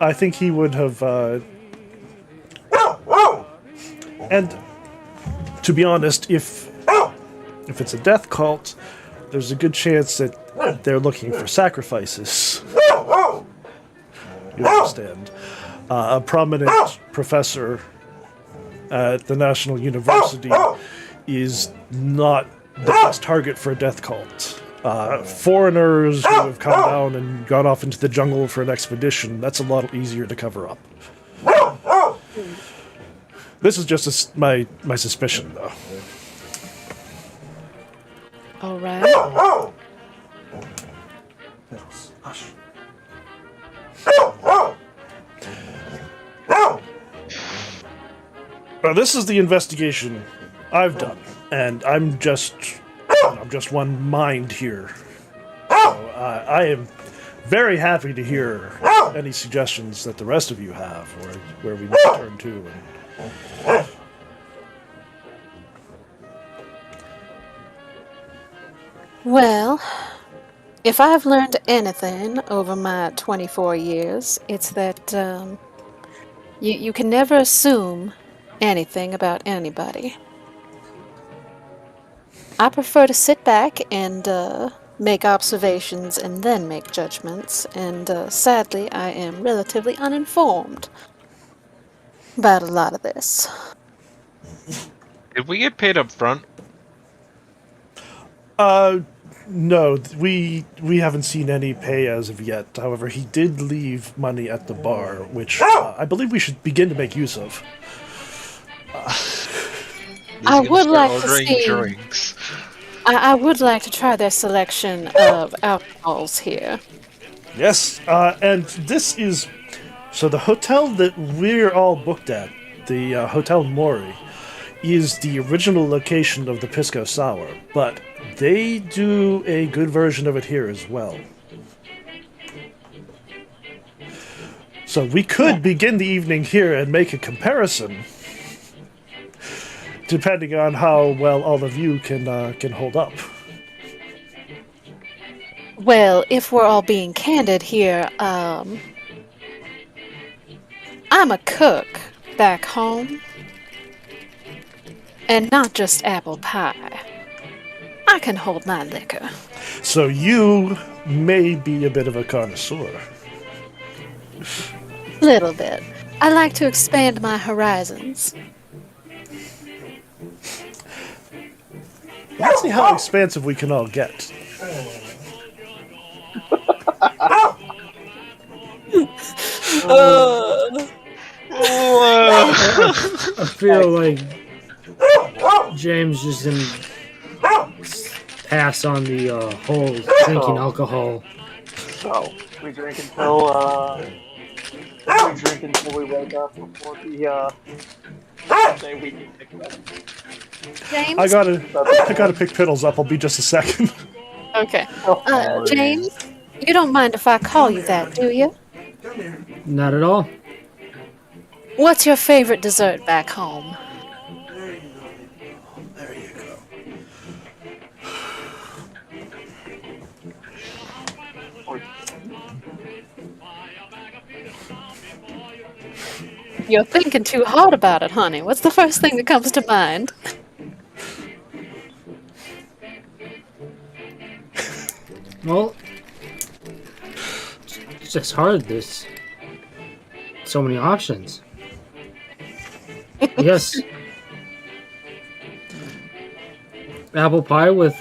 I think he would have. And to be honest, if it's a death cult, there's a good chance that they're looking for sacrifices. You understand? A prominent professor at the National University is not the best target for a death cult. Foreigners who have come down and gone off into the jungle for an expedition, that's a lot easier to cover up. This is just my suspicion, though. All right. Hush. This is the investigation I've done, and I'm just one mind here. So I am very happy to hear any suggestions that the rest of you have, or where we need to turn to. Well, if I've learned anything over my 24 years, it's that you can never assume anything about anybody. I prefer to sit back and make observations and then make judgments, and sadly, I am relatively uninformed about a lot of this. Did we get paid up front? No, we haven't seen any pay as of yet. However, he did leave money at the bar, which I believe we should begin to make use of. I would like to ordering see. drinks. I would like to try their selection of alcohols here. Yes, and this is... So the hotel that we're all booked at, the Hotel Mori, is the original location of the Pisco Sour, but they do a good version of it here as well. So we could begin the evening here and make a comparison, depending on how well all of you can hold up. Well, if we're all being candid here, I'm a cook back home. And not just apple pie. I can hold my liquor. So you may be a bit of a connoisseur. Little bit. I like to expand my horizons. Let's see how expansive we can all get. I feel like James just didn't pass on the whole drinking alcohol. So we drink until we wake up before the day we can pick them up. James? I gotta pick Piddles up. I'll be just a second. Okay. James, you don't mind if I call you that, do you? Not at all. What's your favorite dessert back home? There you go. You're thinking too hard about it, honey. What's the first thing that comes to mind? Well, it's just hard. There's so many options. Yes. Apple pie with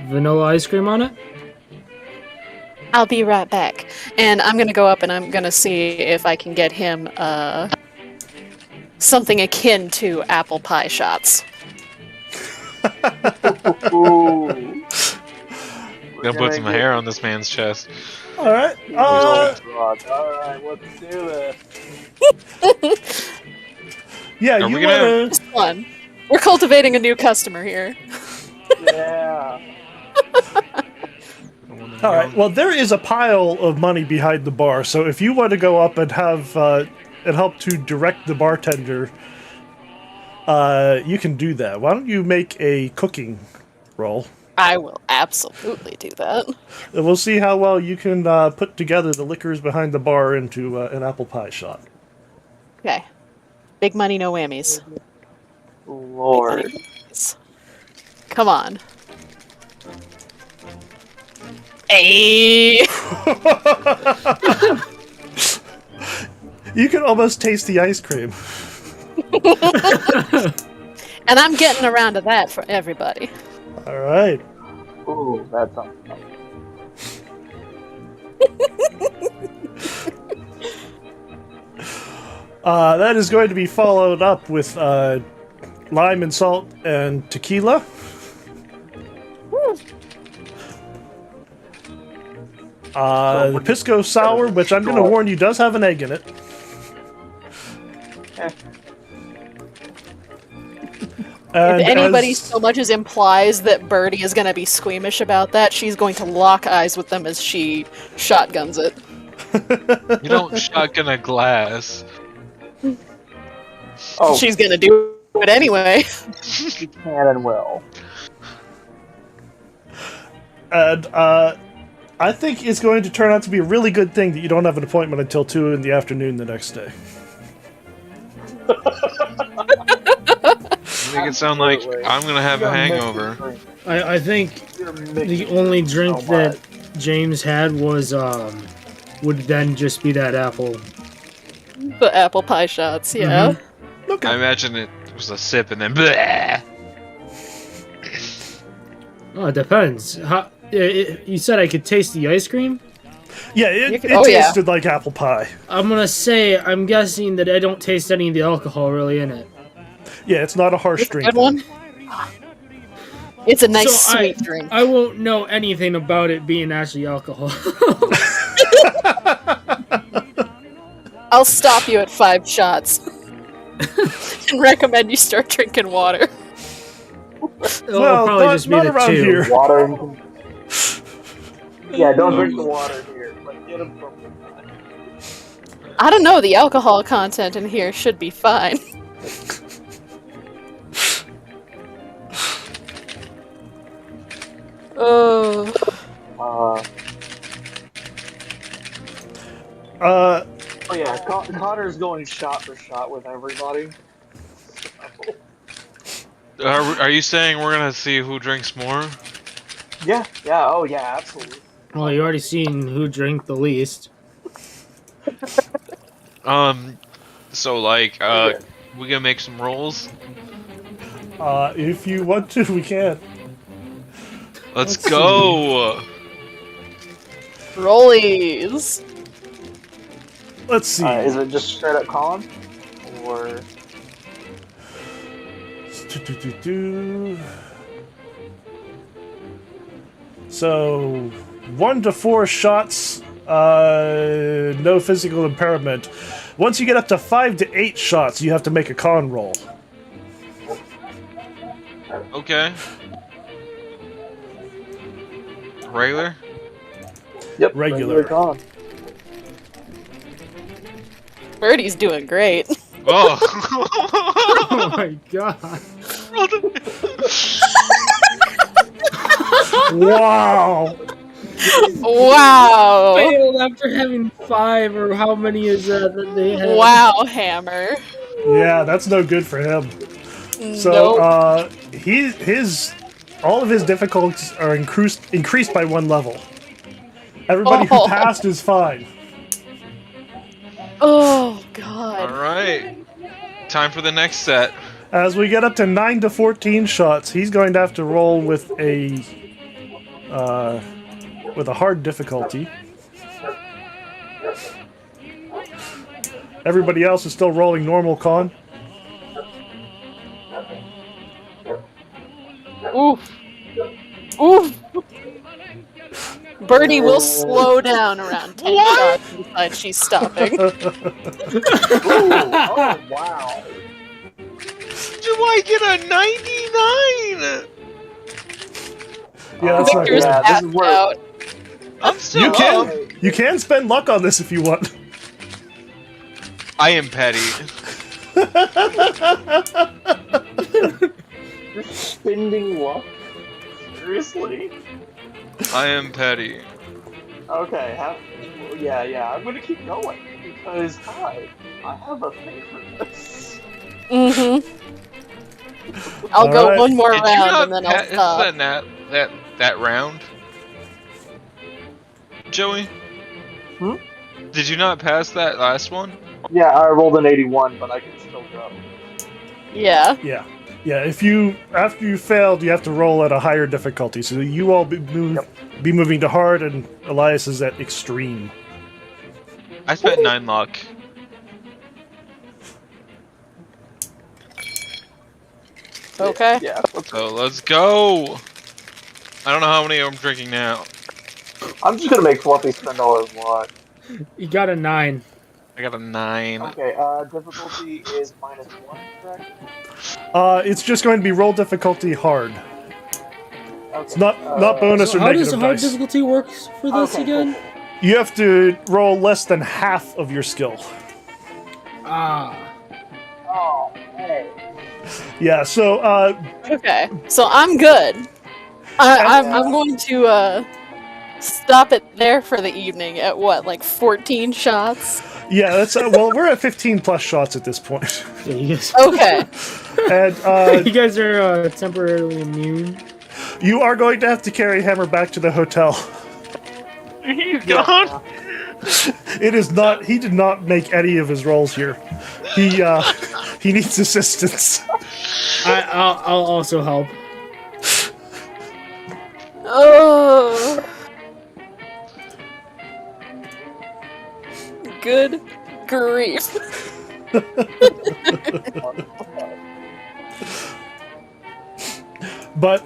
vanilla ice cream on it? I'll be right back. And I'm gonna go up and I'm gonna see if I can get him something akin to apple pie shots. Ooh. Gonna put some hair on this man's chest. All right. Alright, let's do this. Yeah, Are you we gonna- wanna? Just one. We're cultivating a new customer here. Yeah. All right. Well, there is a pile of money behind the bar, so if you want to go up and have and help to direct the bartender, you can do that. Why don't you make a cooking roll? I will absolutely do that. And we'll see how well you can put together the liquors behind the bar into an apple pie shot. Okay. Big money, no whammies. Big Lord. money, no whammies. Come on. Hey! You can almost taste the ice cream. And I'm getting around to that for everybody. All right. Ooh, that sounds fun. That is going to be followed up with lime and salt and tequila. The pisco sour, which I'm going to warn you does have an egg in it. And if anybody so much as implies that Birdie is going to be squeamish about that, she's going to lock eyes with them as she shotguns it. You don't shotgun a glass. Oh, She's going to do it anyway. she can and will. And I think it's going to turn out to be a really good thing that you don't have an appointment until 2 in the afternoon the next day. You make it sound like I'm gonna have a hangover. I think the only drink that James had was would then just be that apple. The apple pie shots, yeah. Okay. I imagine it was a sip and then bleh. Oh, it depends. You said I could taste the ice cream? Yeah, it Oh, yeah. tasted like apple pie. I'm gonna say I'm guessing that I don't taste any of the alcohol really in it. Yeah, it's not a harsh drink. Good one. It's a nice So sweet drink. I won't know anything about it being actually alcohol. I'll stop you at 5 shots and recommend you start drinking water. It'll Well, probably not- just be not the around 2. here. Water. Yeah, don't drink the water here. But get them from. I don't know, the alcohol content in here should be fine. Oh. Oh yeah, Connor's going shot for shot with everybody. Are you saying we're gonna see who drinks more? Yeah, oh yeah, absolutely. Well, you already seen who drank the least. So like, we gonna make some rolls? If you want to, we can. Let's go! Rollies. Let's see. Is it just straight up con? Or. So, 1 to 4 shots, no physical impairment. Once you get up to 5 to 8 shots, you have to make a con roll. Okay. Regular? Yep, Regular. con. Birdie's doing great. Oh! Oh my god. Wow! Wow. Failed after having 5, or how many is that they had? Wow, Hammer. Yeah, that's no good for him. So, Nope. all of his difficulties are increased by 1 level. Everybody who Oh. passed is fine. Oh, God. Alright. Time for the next set. As we get up to 9 to 14 shots, he's going to have to roll with a hard difficulty. Everybody else is still rolling normal con. Oof. Oof. Birdie will slow down around 10 shots and decide she's stopping. Oh wow. Do I get a 99? Yeah, that's not Victor's good. Yeah, this passed is where- out. I'm still You up. can spend luck on this if you want. I am petty. You're spending luck? Seriously? I am petty. Okay, yeah, I'm gonna keep going because I have a thing for this. Mm-hmm. I'll All go right. one more Did you round not and then I'll pass stop. that round, Joey? Hmm? Did you not pass that last one? Yeah, I rolled an 81, but I can still go. Yeah. Yeah. Yeah, if you after you failed, you have to roll at a higher difficulty. So you all be moving to hard, and Elias is at extreme. I spent 9 luck. Okay. Yeah. So let's go. I don't know how many I'm drinking now. I'm just gonna make Fluffy spend all his luck. You got a 9. I got a 9. Okay, difficulty is -1, correct? It's just going to be roll difficulty hard. Okay. It's not bonus So or how does negative hard dice. difficulty work for this Okay, again? You have to roll less than half of your skill. Ah. Oh, hey. Yeah, so Okay. So I'm good. I'm going to stop it there for the evening at what, like 14 shots? yeah, that's well, we're at 15 plus shots at this point. Yeah, you guys, Okay. And you guys are temporarily immune. you are going to have to carry Hammer back to the hotel. He's gone. It is not. He did not make any of his rolls here. He needs assistance. I'll also help. Oh. Good grief. But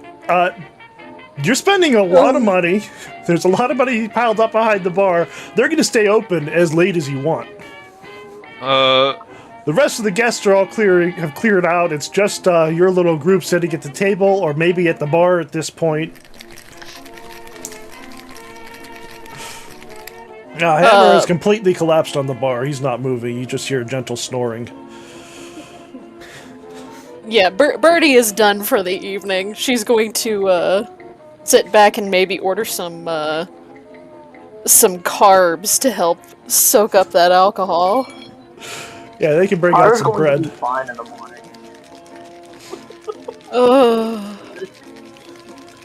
you're spending a lot of money. There's a lot of money piled up behind the bar. They're going to stay open as late as you want. The rest of the guests are all have cleared out. It's just your little group sitting at the table, or maybe at the bar at this point. Hammer is completely collapsed on the bar. He's not moving. You just hear gentle snoring. Yeah, Birdie is done for the evening. She's going to sit back and maybe order some carbs to help soak up that alcohol. Yeah, they can bring out Connor's some going to be bread. fine in the morning. Ugh.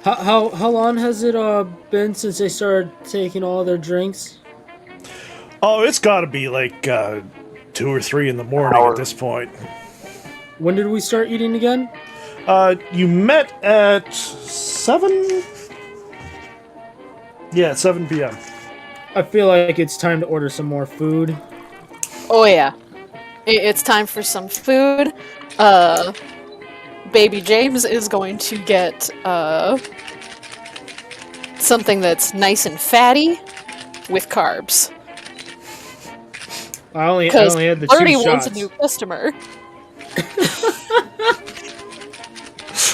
How long has it been since they started taking all their drinks? Oh, it's got to be like 2 or 3 in the morning at this point. When did we start eating again? You met at 7? Yeah, 7 p.m. I feel like it's time to order some more food. Oh yeah. It's time for some food. Baby James is going to get something that's nice and fatty with carbs. I only Because had the 2 Flirty shots. wants a new customer.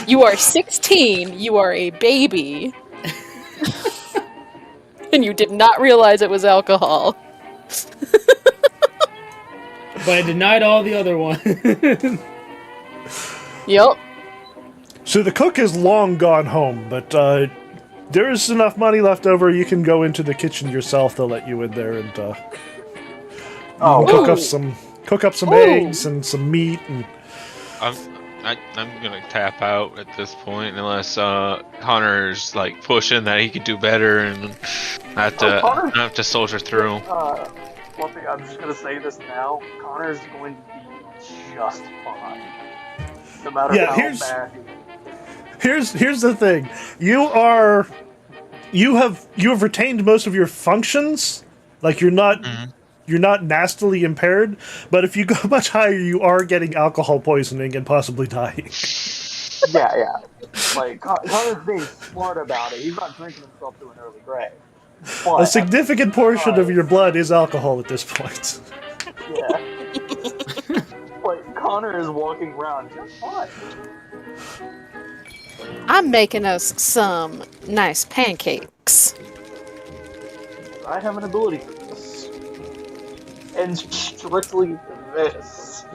You are 16. You are a baby. And you did not realize it was alcohol. But I denied all the other ones. Yep. So the cook is long gone home, but there is enough money left over. You can go into the kitchen yourself. They'll let you in there and cook up some eggs and some meat. And I'm gonna tap out at this point unless Connor's like pushing that he could do better and I have to soldier through. One thing, I'm just gonna say this now. Connor's going to be just fine. No matter how bad he is. Here's the thing. You have retained most of your functions. Like you're not nastily impaired, but if you go much higher, you are getting alcohol poisoning and possibly dying. Yeah. Like, Connor's being smart about it. He's not drinking himself to an early grave. But A significant portion of your blood is alcohol at this point. Yeah. Like, Connor is walking around just fine. I'm making us some nice pancakes. I have an ability for this. And strictly this.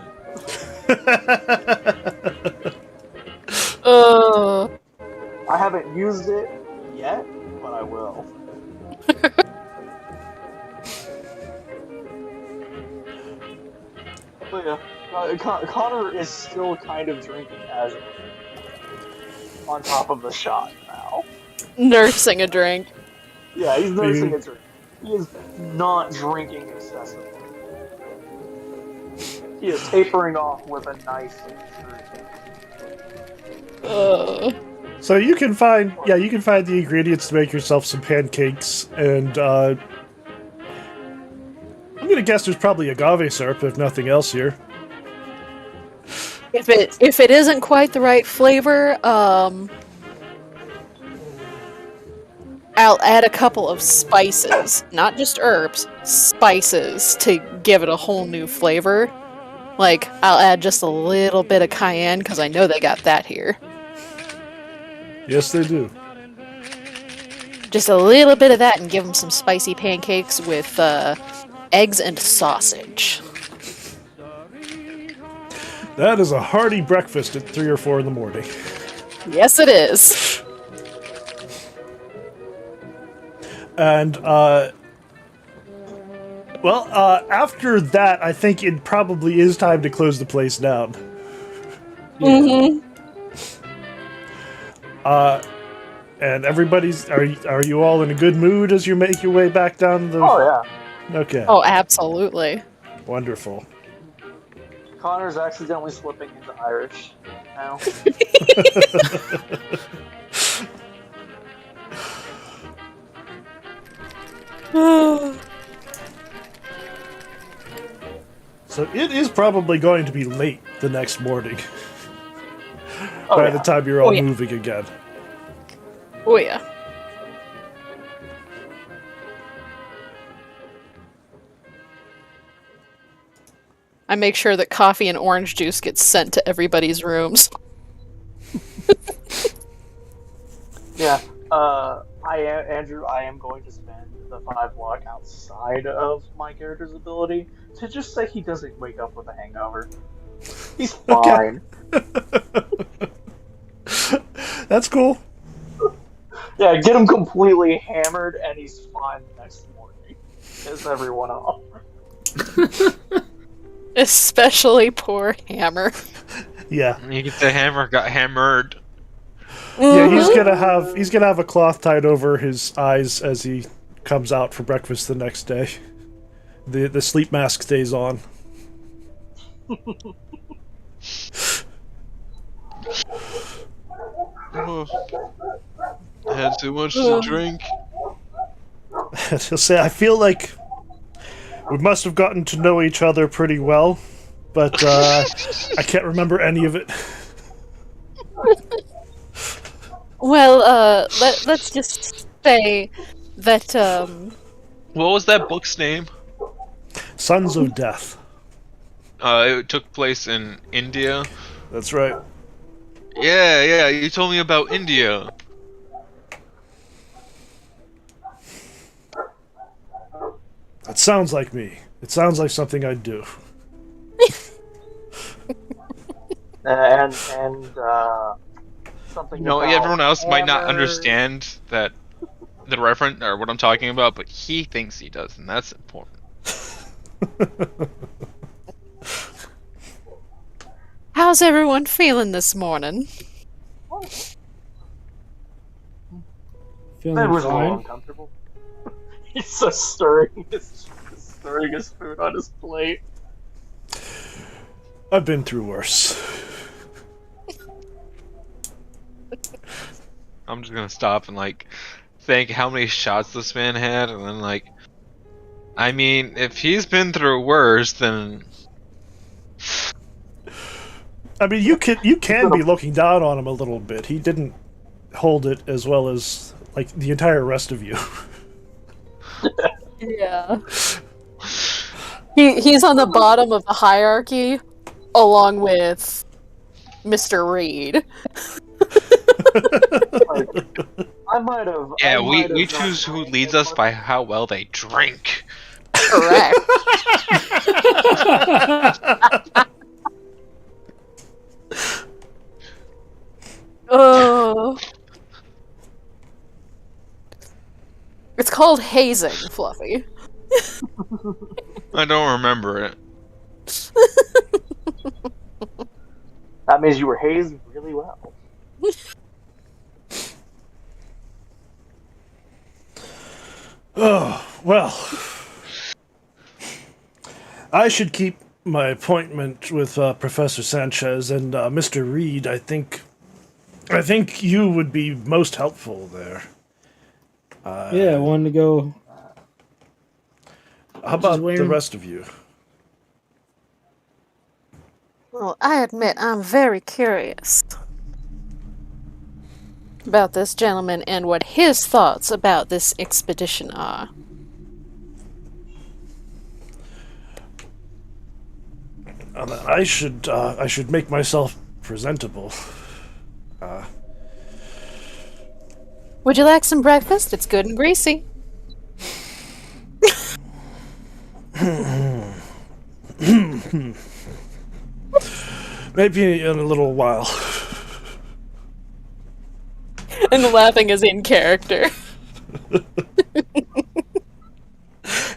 I haven't used it yet, but I will. But yeah, Connor is still kind of drinking casually. On top of the shot now. Nursing a drink. Yeah, he's nursing You- a drink. He is not drinking excessively. He is tapering off with a nice drink. So you can find the ingredients to make yourself some pancakes, and I'm gonna guess there's probably agave syrup, if nothing else here. If it isn't quite the right flavor, I'll add a couple of spices, not just herbs, spices to give it a whole new flavor. Like, I'll add just a little bit of cayenne because I know they got that here. Yes, they do. Just a little bit of that and give them some spicy pancakes with eggs and sausage. That is a hearty breakfast at 3 or 4 in the morning. Yes, it is. And, after that, I think it probably is time to close the place down. Mm-hmm. And everybody's... Are you all in a good mood as you make your way back down the... Oh, yeah. Okay. Oh, absolutely. Wonderful. Connor's accidentally slipping into Irish now. So it is probably going to be late the next morning. By the time you're all moving again. Oh, yeah. I make sure that coffee and orange juice gets sent to everybody's rooms. Yeah. Andrew, I am going to spend the 5 luck outside of my character's ability to just say he doesn't wake up with a hangover. He's fine. That's cool. Yeah, get him completely hammered and he's fine the next morning. Piss everyone off. Especially poor Hammer. Yeah. You get the hammer got hammered. Yeah, he's gonna have a cloth tied over his eyes as he comes out for breakfast the next day. The sleep mask stays on. Oh, I had too much to drink. He'll say, I feel like we must have gotten to know each other pretty well, but I can't remember any of it. Well, let's just say that, What was that book's name? Sons of Death. It took place in India. That's right. Yeah, you told me about India. That sounds like me. It sounds like something I'd do. And something. No, about everyone else might not hammer. understand that the reference or what I'm talking about, but he thinks he does, and that's important. how's everyone feeling this morning? Feeling That was a little fine. uncomfortable. He's just stirring his food on his plate. I've been through worse. I'm just gonna stop and think how many shots this man had, and then I mean, if he's been through worse, then I mean, you can be looking down on him a little bit. He didn't hold it as well as the entire rest of you. Yeah. He's on the bottom of the hierarchy, along with Mr. Reed. I might have. yeah, we choose who leads us by how well they drink. Correct. Oh. It's called hazing, Fluffy. I don't remember it. That means you were hazed really well. Oh, well. I should keep my appointment with Professor Sanchez and Mr. Reed. I think you would be most helpful there. Yeah, I wanted to go. How about the waiting. rest of you? Well, I admit I'm very curious. About this gentleman and what his thoughts about this expedition are. I should make myself presentable. Would you like some breakfast? It's good and greasy. Maybe in a little while. And the laughing is in character.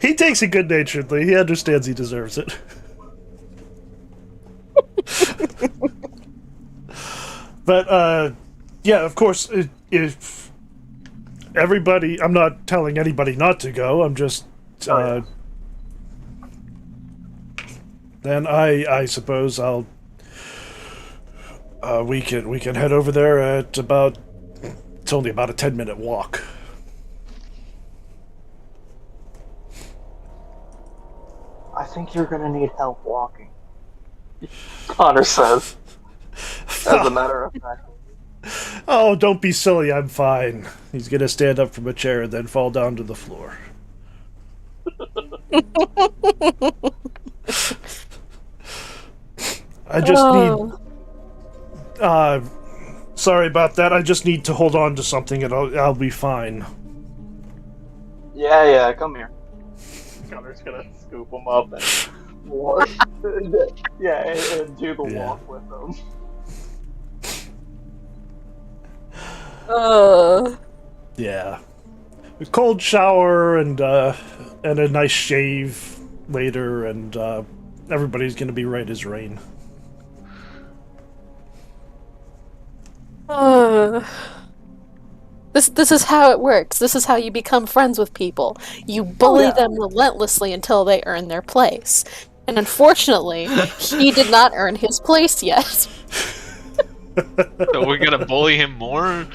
He takes it good-naturedly. He understands he deserves it. But, yeah, of course, if everybody... I'm not telling anybody not to go, I'm just... Then I suppose I'll... we can head over there at about... It's only about a 10-minute walk. I think you're gonna need help walking. Connor says. As a matter of fact. Oh, don't be silly, I'm fine. He's gonna stand up from a chair and then fall down to the floor. I just need... sorry about that, I just need to hold on to something and I'll be fine. Yeah, come here. Connor's gonna scoop him up and walk. And do the walk with him. Yeah. A cold shower and a nice shave later, and everybody's gonna be right as rain. This is how it works. This is how you become friends with people. You bully them relentlessly until they earn their place. And unfortunately, he did not earn his place yet. So we're gonna bully him more?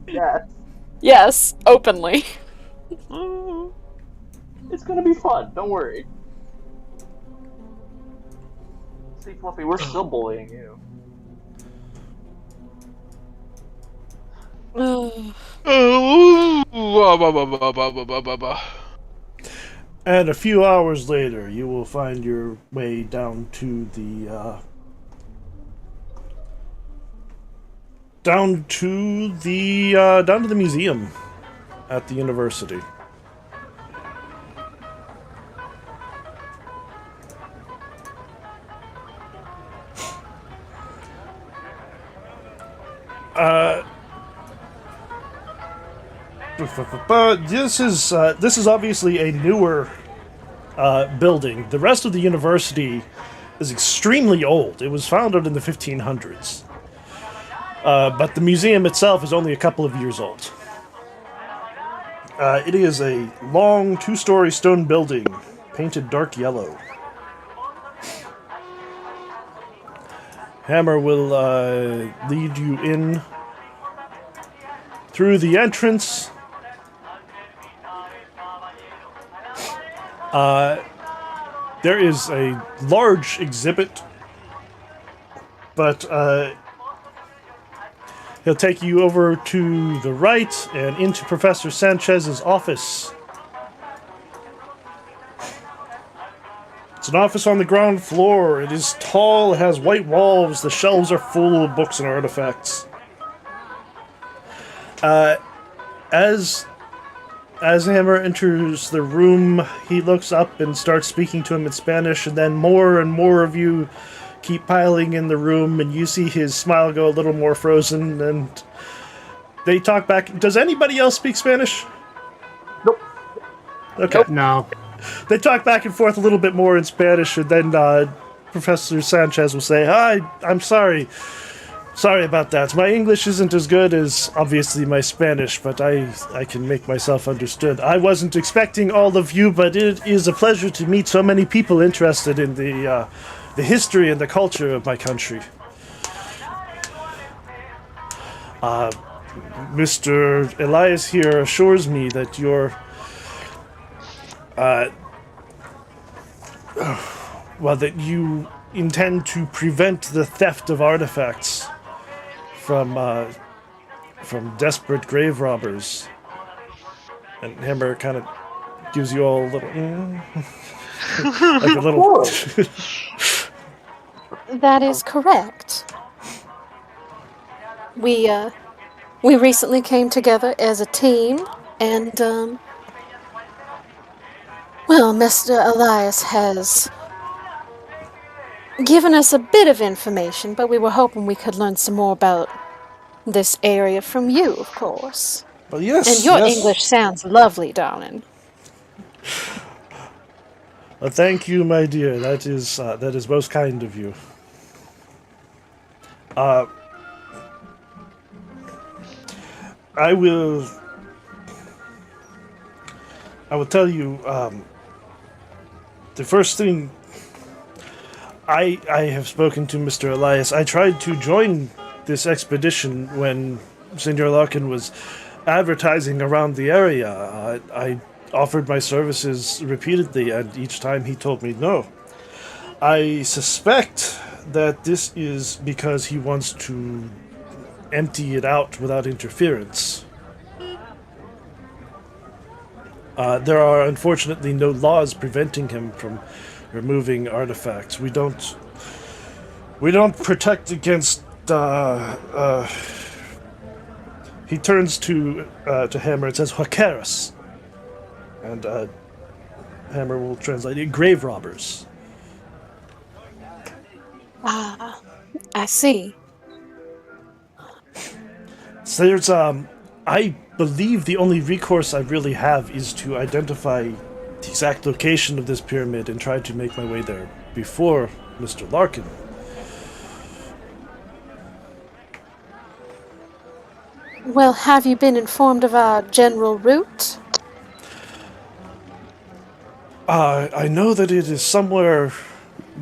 Yeah. Yes, openly. It's gonna be fun, don't worry. See, Fluffy, we're still bullying you. And a few hours later, you will find your way down to the museum at the university. This is obviously a newer building. The rest of the university is extremely old. It was founded in the 1500s. But the museum itself is only a couple of years old. It is a long, two-story stone building, painted dark yellow. Hammer will lead you in through the entrance. There is a large exhibit, but he'll take you over to the right and into Professor Sanchez's office. It's an office on the ground floor. It is tall, it has white walls, the shelves are full of books and artifacts. As Hammer enters the room, he looks up and starts speaking to him in Spanish, and then more and more of you keep piling in the room, and you see his smile go a little more frozen, and they talk back. Does anybody else speak Spanish? Nope. Okay. No. They talk back and forth a little bit more in Spanish, and then Professor Sanchez will say, "Hi, I'm sorry. Sorry about that. My English isn't as good as, obviously, my Spanish, but I can make myself understood. I wasn't expecting all of you, but it is a pleasure to meet so many people interested in the history and the culture of my country. Mr. Elias here assures me that you're... that you intend to prevent the theft of artifacts from desperate grave robbers." And Hammer kind of gives you all a little, like a little. That is correct. We recently came together as a team, and Mr. Elias has given us a bit of information, but we were hoping we could learn some more about this area from you, of course. Well, yes, And your yes. English sounds lovely, darling. Well, thank you, my dear. That is most kind of you. I will tell you. The first thing. I have spoken to Mr. Elias. I tried to join this expedition when Senor Larkin was advertising around the area. I offered my services repeatedly, and each time he told me no. I suspect that this is because he wants to empty it out without interference. There are unfortunately no laws preventing him from removing artifacts. We don't protect against. He turns to Hammer and says, "Huaqueras," and Hammer will translate it, grave robbers. I see. So there's I believe the only recourse I really have is to identify the exact location of this pyramid and try to make my way there before Mr. Larkin. Well, have you been informed of our general route? I know that it is somewhere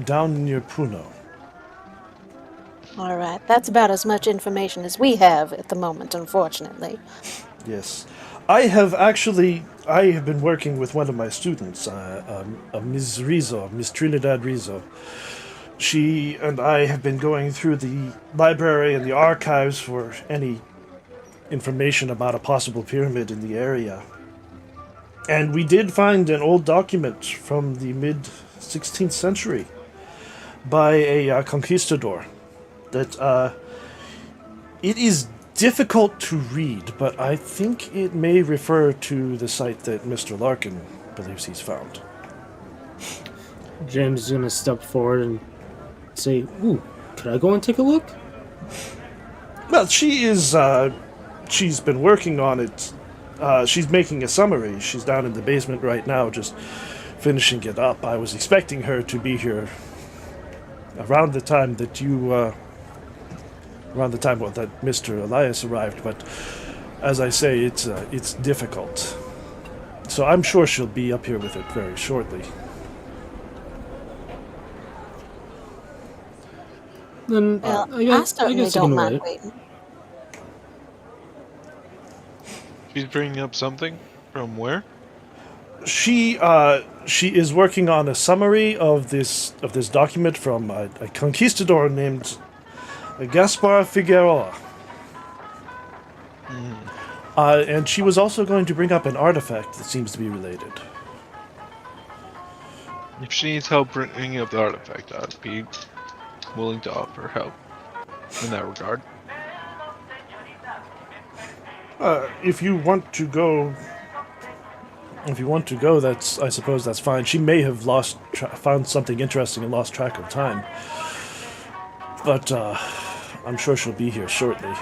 down near Puno. All right, that's about as much information as we have at the moment, unfortunately. Yes. I have been working with one of my students, Ms. Rizzo, Miss Trinidad Rizzo. She and I have been going through the library and the archives for any information about a possible pyramid in the area. And we did find an old document from the mid-16th century by a conquistador that it is difficult to read, but I think it may refer to the site that Mr. Larkin believes he's found. James is going to step forward and say, "Ooh, could I go and take a look?" Well, she's been working on it. She's making a summary. She's down in the basement right now, just finishing it up. I was expecting her to be here around the time that that Mr. Elias arrived, but as I say, it's difficult. So I'm sure she'll be up here with it very shortly. Then Well, I guess certainly I don't can mind wait. waiting. She's bringing up something from where? She is working on a summary of this document from a conquistador named Gaspar Figueroa. And she was also going to bring up an artifact that seems to be related. If she needs help bringing up the artifact, I'd be willing to offer help in that regard. If you want to go, I suppose that's fine. She may have found something interesting and lost track of time, but I'm sure she'll be here shortly.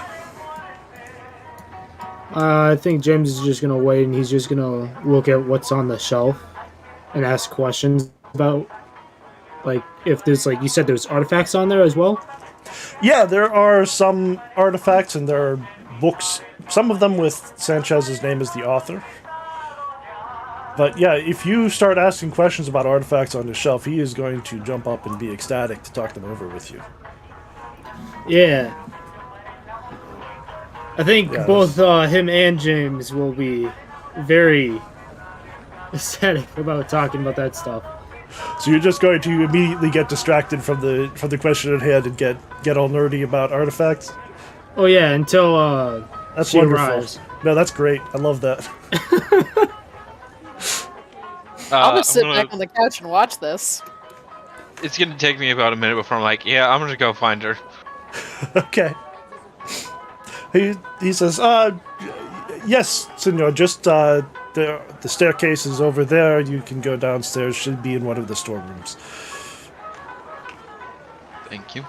I think James is just gonna wait, and he's just gonna look at what's on the shelf and ask questions about, like, if there's, like you said, there's artifacts on there as well. Yeah, there are some artifacts and there are books, some of them with Sanchez's name as the author. But yeah, if you start asking questions about artifacts on the shelf, he is going to jump up and be ecstatic to talk them over with you. Yeah. I think Yeah, both him and James will be very ecstatic about talking about that stuff. So you're just going to immediately get distracted from the question at hand and get all nerdy about artifacts? Oh yeah, until That's she wonderful. arrives. No, that's great. I love that. I'll just sit I'm gonna- back on the couch and watch this. It's gonna take me about a minute before I'm like, yeah, I'm gonna go find her. Okay. He says, yes, senor, just the staircase is over there. You can go downstairs. Should be in one of the storerooms. Thank you.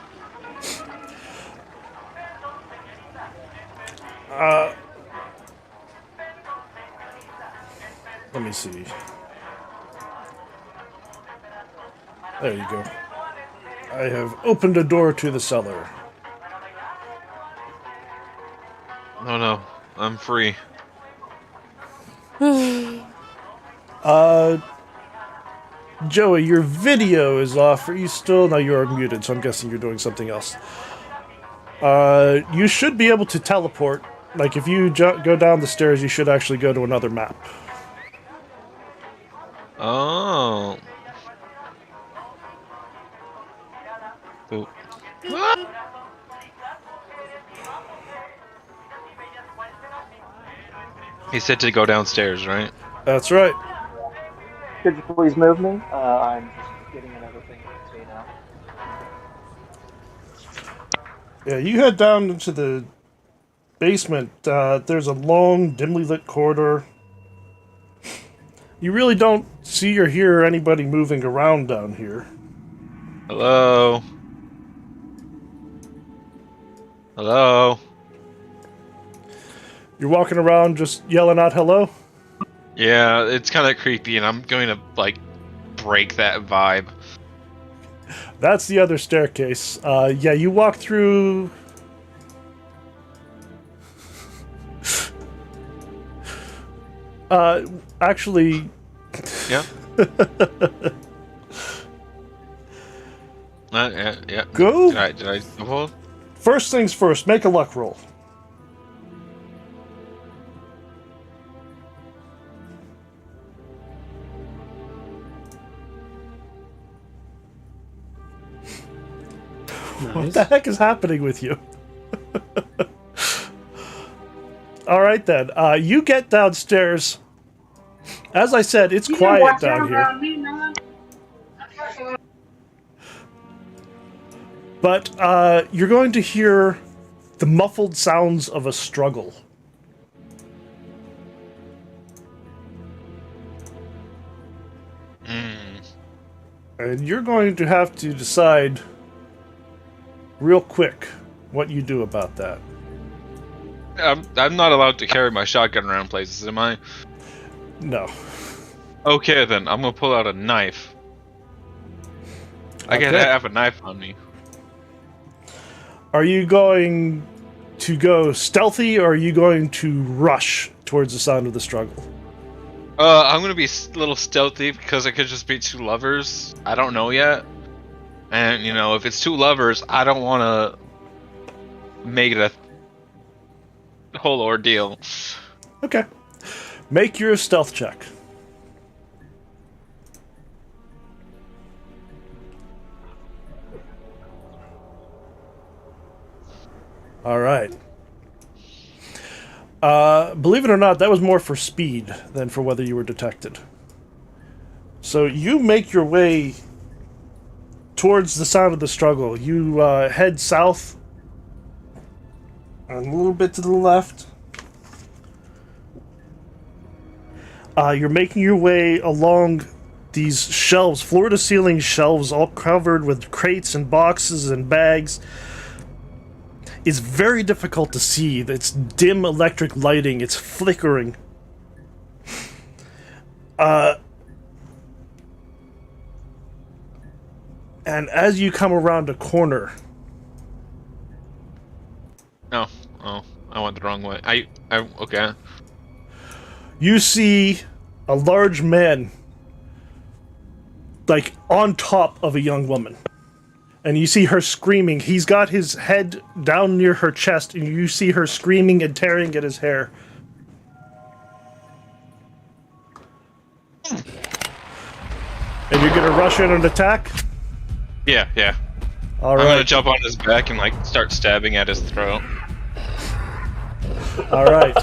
Let me see. There you go. I have opened a door to the cellar. No, I'm free. Joey, your video is off. Are you still? No, you are muted, so I'm guessing you're doing something else. You should be able to teleport. Like, if you go down the stairs, you should actually go to another map. Oh. Oop. He said to go downstairs, right? That's right. Could you please move me? I'm just getting another thing to see now. Yeah, you head down into the basement. There's a long, dimly lit corridor. You really don't see or hear anybody moving around down here. Hello? Hello? You're walking around just yelling out hello? Yeah, it's kind of creepy, and I'm going to, like, break that vibe. That's the other staircase. Yeah, you walk through... actually... Yeah? Yeah. Go? Did I hold? First things first, make a luck roll. What the heck is happening with you? Alright then, you get downstairs. As I said, it's quiet down here. But you're going to hear the muffled sounds of a struggle. And you're going to have to decide real quick what you do about that. I'm not allowed to carry my shotgun around places, am I? No. Okay then, I'm gonna pull out a knife. I Okay. gotta have a knife on me. Are you going to go stealthy, or are you going to rush towards the sound of the struggle? I'm gonna be a little stealthy because it could just be two lovers. I don't know yet. And, you know, if it's two lovers, I don't want to make it a whole ordeal. Okay. Make your stealth check. All right. Believe it or not, that was more for speed than for whether you were detected. So you make your way towards the sound of the struggle. You head south and a little bit to the left. You're making your way along these shelves, floor-to-ceiling shelves, all covered with crates and boxes and bags. is very difficult to see. It's dim electric lighting. It's flickering. And as you come around a corner... Oh, I went the wrong way. Okay. You see a large man, like, on top of a young woman. And you see her screaming. He's got his head down near her chest, and you see her screaming and tearing at his hair. And you're gonna rush in and attack? Yeah. All I'm right. gonna jump on his back and like start stabbing at his throat. All right.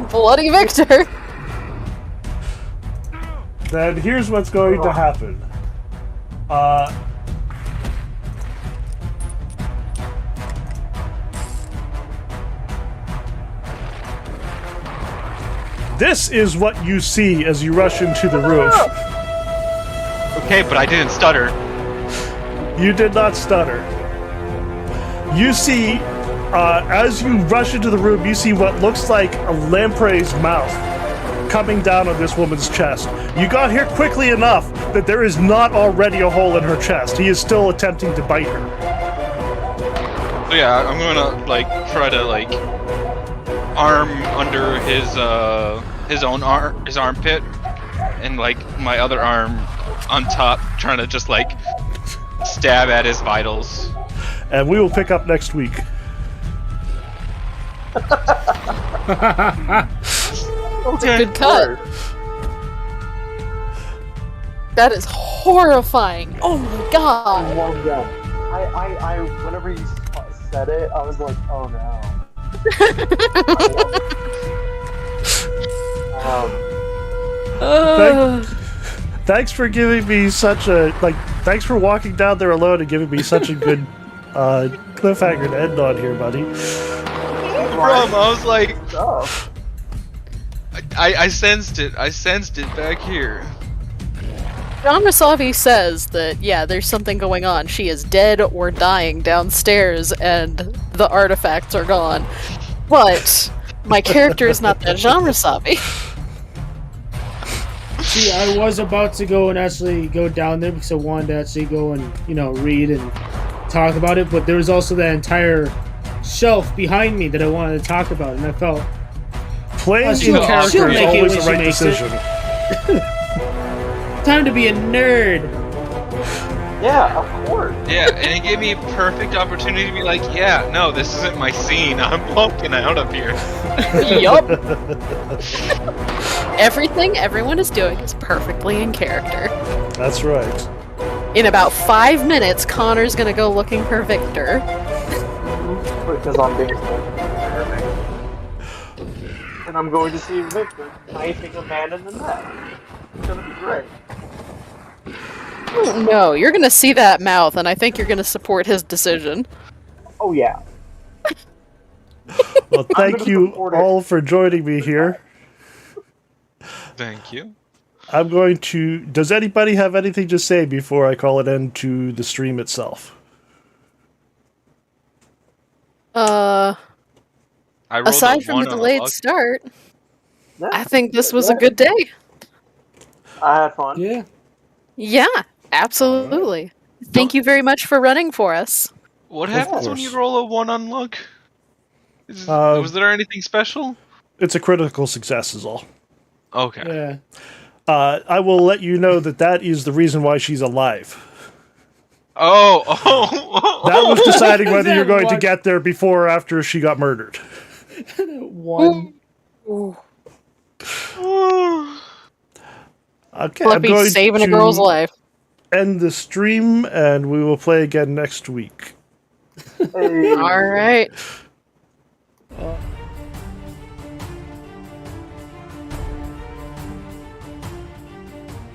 Bloody Victor! Then here's what's going to happen. This is what you see as you rush into the roof. Okay, but I didn't stutter. You did not stutter. You see, as you rush into the room, you see what looks like a lamprey's mouth coming down on this woman's chest. You got here quickly enough that there is not already a hole in her chest. He is still attempting to bite her. So yeah, I'm gonna like try to like arm under his armpit, and like my other arm on top, trying to just like stab at his vitals. And we will pick up next week. That's a good cut. That is horrifying. Oh my god. I love that. I whenever you said it, I was like, oh no. Thanks for giving me such a, thanks for walking down there alone and giving me such a good cliffhanger to end on here, buddy. I was like, I sensed it. I sensed it back here. Rasavi says that, yeah, there's something going on. She is dead or dying downstairs, and the artifacts are gone. But my character is not that Rasavi. See, I was about to go and actually go down there because I wanted to actually go and, read and talk about it, but there was also that entire shelf behind me that I wanted to talk about, and I felt... Playing in she'll character is make it always when the she right makes it. decision. Time to be a nerd! Yeah, of course. Yeah, and it gave me a perfect opportunity to be like, yeah, no, this isn't my scene. I'm walking out of here. Yup. Everything everyone is doing is perfectly in character. That's right. In about 5 minutes, Connor's gonna go looking for Victor. Because I'm being perfect. And I'm going to see Victor knifing a man in the neck. It's gonna be great. No, you're gonna see that mouth, and I think you're gonna support his decision. Oh yeah. Well, thank you all for joining me here. Thank you. I'm going to... Does anybody have anything to say before I call an end to the stream itself? I rolled Aside a from 1 the on delayed luck. start, Yeah. I think this was a good day. I had fun. Yeah. Yeah, absolutely. Thank you very much for running for us. What Of happens when course. you roll a 1 on luck? Was there anything special? It's a critical success is all. Okay. Yeah. I will let you know that is the reason why she's alive. Oh. That was deciding whether That you're going to one. get there before or after she got murdered. One. Okay, Let I'm me going saving a to girl's life. end the stream, and we will play again next week. Hey. All right.